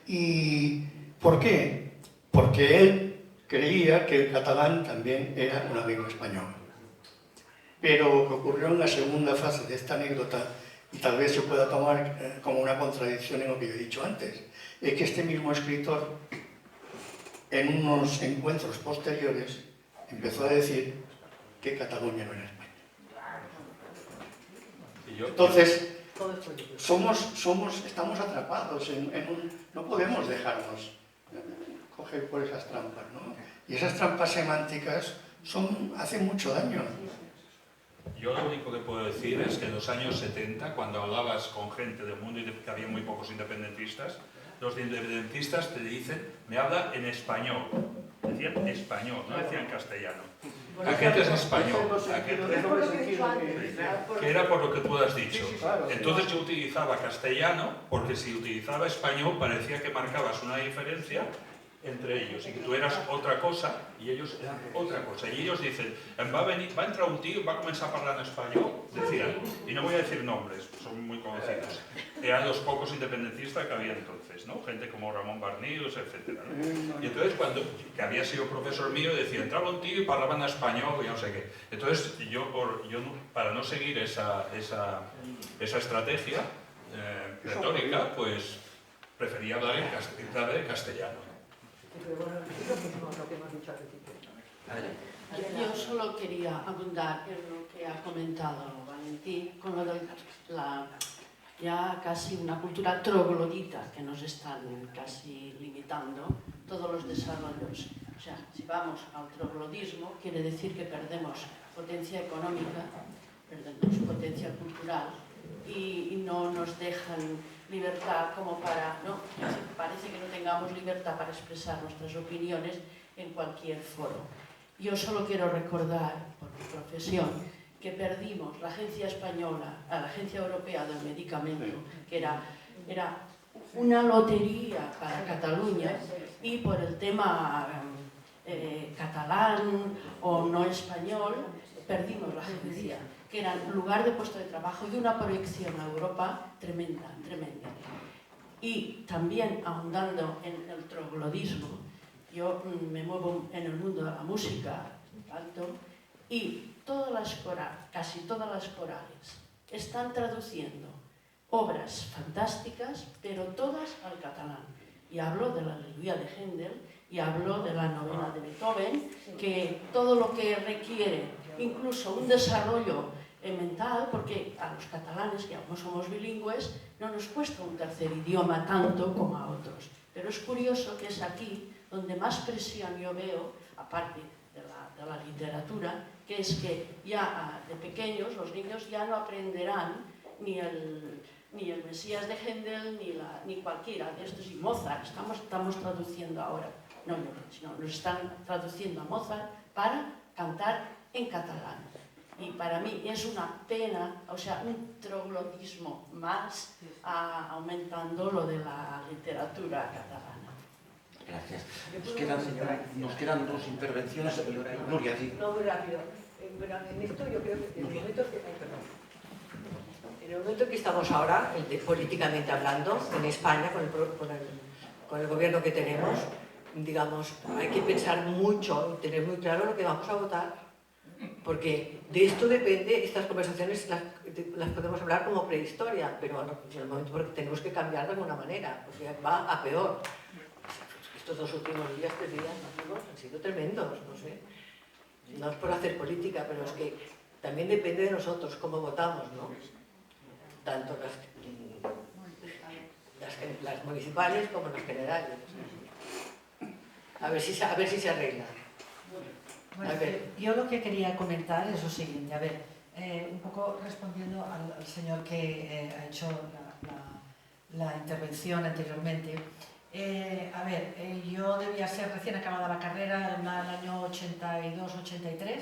¿Y por qué? Porque él creía que el catalán también era una lengua española. Pero lo que ocurrió en la segunda fase de esta anécdota, y tal vez se pueda tomar como una contradicción en lo que yo he dicho antes, es que este mismo escritor, en unos encuentros posteriores, empezó a decir que Cataluña no era España. Entonces, estamos atrapados en un... No podemos dejarnos coger por esas trampas, ¿no? Y esas trampas semánticas hacen mucho daño. Yo lo único que puedo decir es que en los años 70, cuando hablabas con gente del mundo y que había muy pocos independentistas, los independentistas te dicen, me habla en español. Decían español, no decían castellano. Aquel es español. Que era por lo que tú has dicho. Entonces yo utilizaba castellano, porque si utilizaba español parecía que marcabas una diferencia entre ellos, y que tú eras otra cosa y ellos eran otra cosa. Y ellos dicen, va a entrar un tío, va a comenzar a hablar en español, decían, y no voy a decir nombres, son muy conocidos. Eran los pocos independentistas que había entonces, ¿no? Gente como Ramón Barnils, etc. ¿no? Y entonces, que había sido profesor mío, decía, entraba un tío y parlaban en español y no sé qué. Entonces, yo para no seguir esa estrategia retórica, pues prefería hablar en castellano. Pero bueno, es lo mismo lo que hemos dicho al principio. Yo solo quería abundar en lo que ha comentado Valentín con lo de ya casi una cultura troglodita que nos están casi limitando todos los desarrollos. O sea, si vamos al troglodismo, quiere decir que perdemos potencia económica, perdemos potencia cultural y no nos dejan libertad como para, ¿no? Parece que no tengamos libertad para expresar nuestras opiniones en cualquier foro. Yo solo quiero recordar, por mi profesión, que perdimos la Agencia Española, a la Agencia Europea del Medicamento, que era una lotería para Cataluña, y por el tema catalán o no español, perdimos la agencia, que era un lugar de puesto de trabajo y una proyección a Europa tremenda, tremenda. Y también ahondando en el troglodismo, yo me muevo en el mundo de la música, canto, y casi todas las corales están traduciendo obras fantásticas, pero todas al catalán. Y hablo de la Aleluya de Händel, y hablo de la novena de Beethoven, que todo lo que requiere, incluso un desarrollo mental, porque a los catalanes, que aún somos bilingües, no nos cuesta un tercer idioma tanto como a otros. Pero es curioso que es aquí donde más presión yo veo, aparte de la literatura, que es que ya de pequeños los niños ya no aprenderán ni el Mesías de Händel ni cualquiera de estos, y Mozart, estamos traduciendo ahora, sino nos están traduciendo a Mozart para cantar en catalán. Y para mí es una pena, o sea, un troglodismo más aumentando lo de la literatura catalana. Gracias. Nos quedan dos intervenciones. Nuria, sí. No, muy rápido. Bueno, en esto yo creo que en el momento que estamos ahora, políticamente hablando, en España, con el gobierno que tenemos, digamos, hay que pensar mucho y tener muy claro lo que vamos a votar, porque de esto depende, estas conversaciones las podemos hablar como prehistoria, pero en el momento porque tenemos que cambiar de alguna manera, porque va a peor. Estos 2 últimos días, 3 días, han sido tremendos, no sé. No es por hacer política, pero es que también depende de nosotros cómo votamos, ¿no? Tanto las municipales como las generales. A ver si se arregla. Bueno, yo lo que quería comentar es lo siguiente, a ver, un poco respondiendo al señor que ha hecho la intervención anteriormente. A ver, yo debía ser recién acabada la carrera en el año 82-83.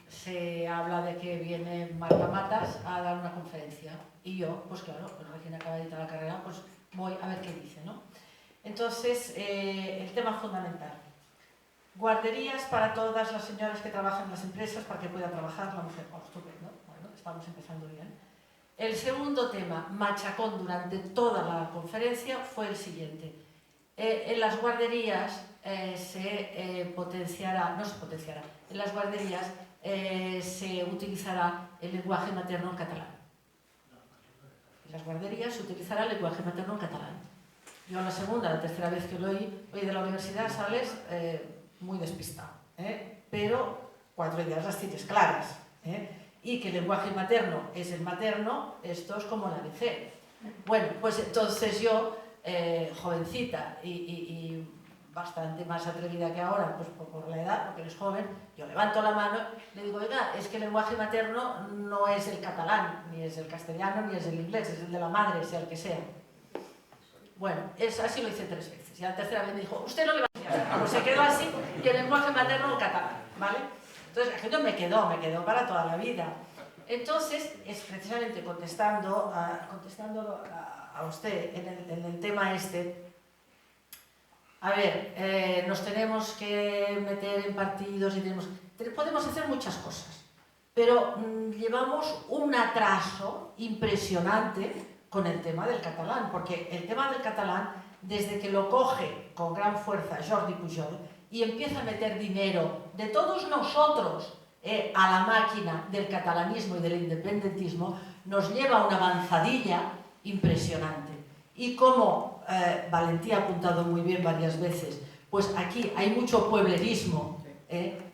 Se habla de que viene Marta Matas a dar una conferencia y yo, pues claro, recién acabadita la carrera, pues voy a ver qué dice, ¿no? Entonces, el tema fundamental. Guarderías para todas las señoras que trabajan en las empresas para que pueda trabajar la mujer. Oh, estupendo. Bueno, estamos empezando bien. El segundo tema, machacón durante toda la conferencia, fue el siguiente. En las guarderías se potenciará, en las guarderías se utilizará el lenguaje materno en catalán. En las guarderías se utilizará el lenguaje materno en catalán. Yo la segunda, la tercera vez que lo oí de la universidad sales muy despistado, pero 4 ideas las tienes claras, y que el lenguaje materno es el materno, esto es como la ABC. Bueno, pues entonces yo, jovencita y bastante más atrevida que ahora, pues por la edad, porque eres joven, yo levanto la mano y le digo, oiga, es que el lenguaje materno no es el catalán, ni es el castellano, ni es el inglés, es el de la madre, sea el que sea. Bueno, así lo hice 3 veces, y la tercera vez me dijo, usted no le va a decir, pues se quedó así, y el lenguaje materno catalán, ¿vale? Entonces, aquello me quedó para toda la vida. Entonces, es precisamente contestando a usted en el tema este, a ver, nos tenemos que meter en partidos y podemos hacer muchas cosas, pero llevamos un atraso impresionante con el tema del catalán, porque el tema del catalán, desde que lo coge con gran fuerza Jordi Pujol y empieza a meter dinero de todos nosotros a la máquina del catalanismo y del independentismo, nos lleva a una avanzadilla impresionante. Y como Valentí ha apuntado muy bien varias veces, pues aquí hay mucho pueblerismo,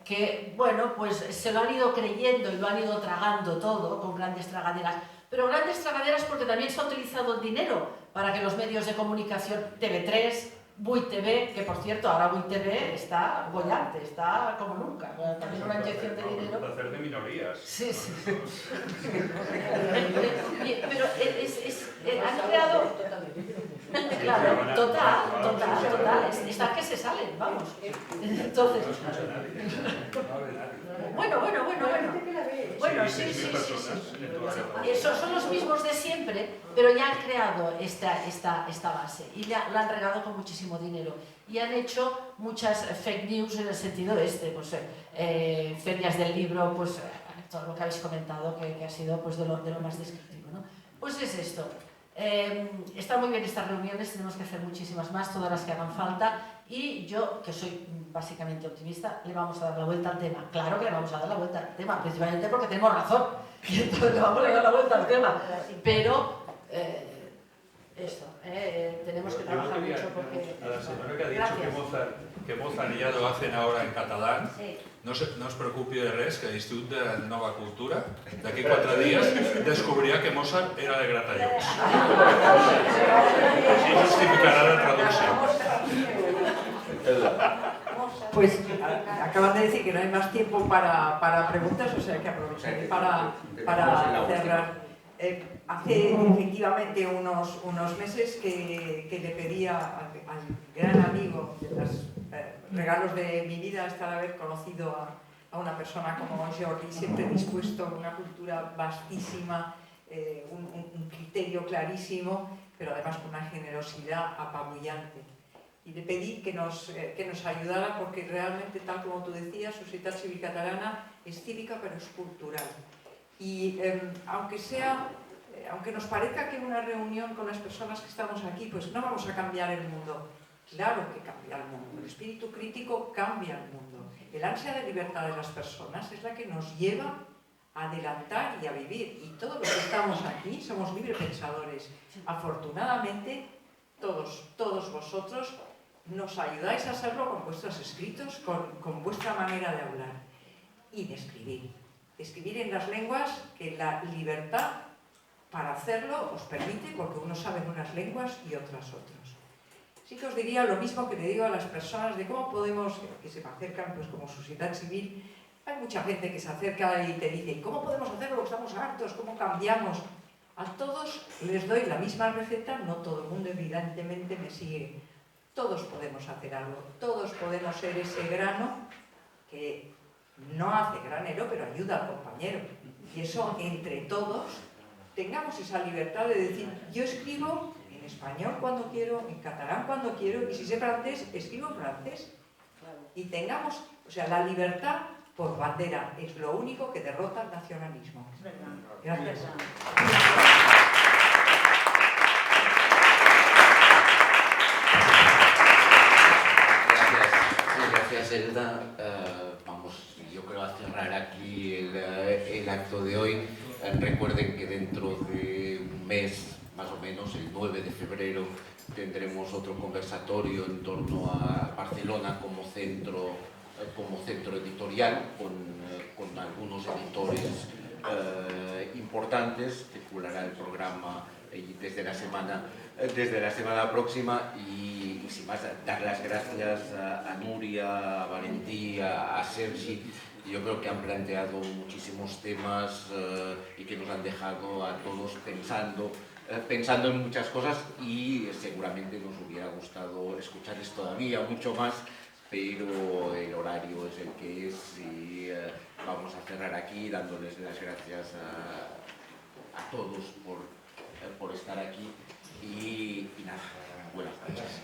que, bueno, pues se lo han ido creyendo y lo han ido tragando todo con grandes tragaderas. Pero grandes tragaderas porque también se ha utilizado el dinero para que los medios de comunicación, TV3, Buit TV, que por cierto ahora Buit TV está bollante, está como nunca, también una inyección de dinero. Hacer de minorías. Sí. Pero han creado... Claro, total, está que se salen, vamos. Entonces... Bueno. Bueno, sí. Esos son los mismos de siempre, pero ya han creado esta base y la han regado con muchísimo dinero. Y han hecho muchas fake news en el sentido pues ferias del libro, pues todo lo que habéis comentado, que ha sido pues de lo más descriptivo, ¿no? Pues es esto. Están muy bien estas reuniones, tenemos que hacer muchísimas más, todas las que hagan falta, y yo, que soy básicamente optimista, le vamos a dar la vuelta al tema. Claro que le vamos a dar la vuelta al tema, principalmente porque tenemos razón, y entonces le vamos a dar la vuelta al tema. Pero tenemos que trabajar mucho porque... A la señora que ha dicho que Mozart ya lo hacen ahora en catalán, no os preocupi de res, que l'Institut de Nova Cultura d'aquí 4 dies descobrirà que Mozart era de Gratallops. Així justificarà la traducció. Pues acaban de decir que no hay más tiempo para preguntas, o sea que aprovecharé para cerrar. Hace efectivamente unos meses que le pedía al gran amigo de los regalos de mi vida estar haber conocido a una persona como Jordi, siempre dispuesto a una cultura vastísima, un criterio clarísimo, pero además con una generosidad apabullante. Y le pedí que nos ayudara porque realmente, tal como tú decías, Societat Civil Catalana es cívica pero es cultural. Y aunque nos parezca que en una reunión con las personas que estamos aquí, pues no vamos a cambiar el mundo. Claro que cambia el mundo. El espíritu crítico cambia el mundo. El ansia de libertad de las personas es la que nos lleva a adelantar y a vivir. Y todos los que estamos aquí somos librepensadores. Afortunadamente, todos vosotros nos ayudáis a hacerlo con vuestros escritos, con vuestra manera de hablar y de escribir. Escribir en las lenguas que la libertad para hacerlo os permite, porque unos saben unas lenguas y otros. Sí que os diría lo mismo que le digo a las personas de cómo podemos, que se me acercan pues como sociedad civil, hay mucha gente que se acerca y te dice, ¿cómo podemos hacerlo? Estamos hartos, ¿cómo cambiamos? A todos les doy la misma receta, no todo el mundo evidentemente me sigue. Todos podemos hacer algo, todos podemos ser ese grano que no hace granero, pero ayuda al compañero. Y eso, entre todos, tengamos esa libertad de decir, yo escribo en español cuando quiero, en catalán cuando quiero, y si sé francés, escribo en francés. Y tengamos, o sea, la libertad por bandera es lo único que derrota el nacionalismo. Gracias. Gracias, Elda. Yo creo a cerrar aquí el acto de hoy. Recuerden que dentro de un mes, más o menos, el 9 de febrero, tendremos otro conversatorio en torno a Barcelona como centro editorial, con algunos editores importantes. Circulará el programa desde la semana próxima y sin más, dar las gracias a Nuria, a Valentí, a Sergi. Yo creo que han planteado muchísimos temas y que nos han dejado a todos pensando en muchas cosas, y seguramente nos hubiera gustado escucharles todavía mucho más, pero el horario es el que es y vamos a cerrar aquí dándoles las gracias a todos por estar aquí y nada, buenas noches.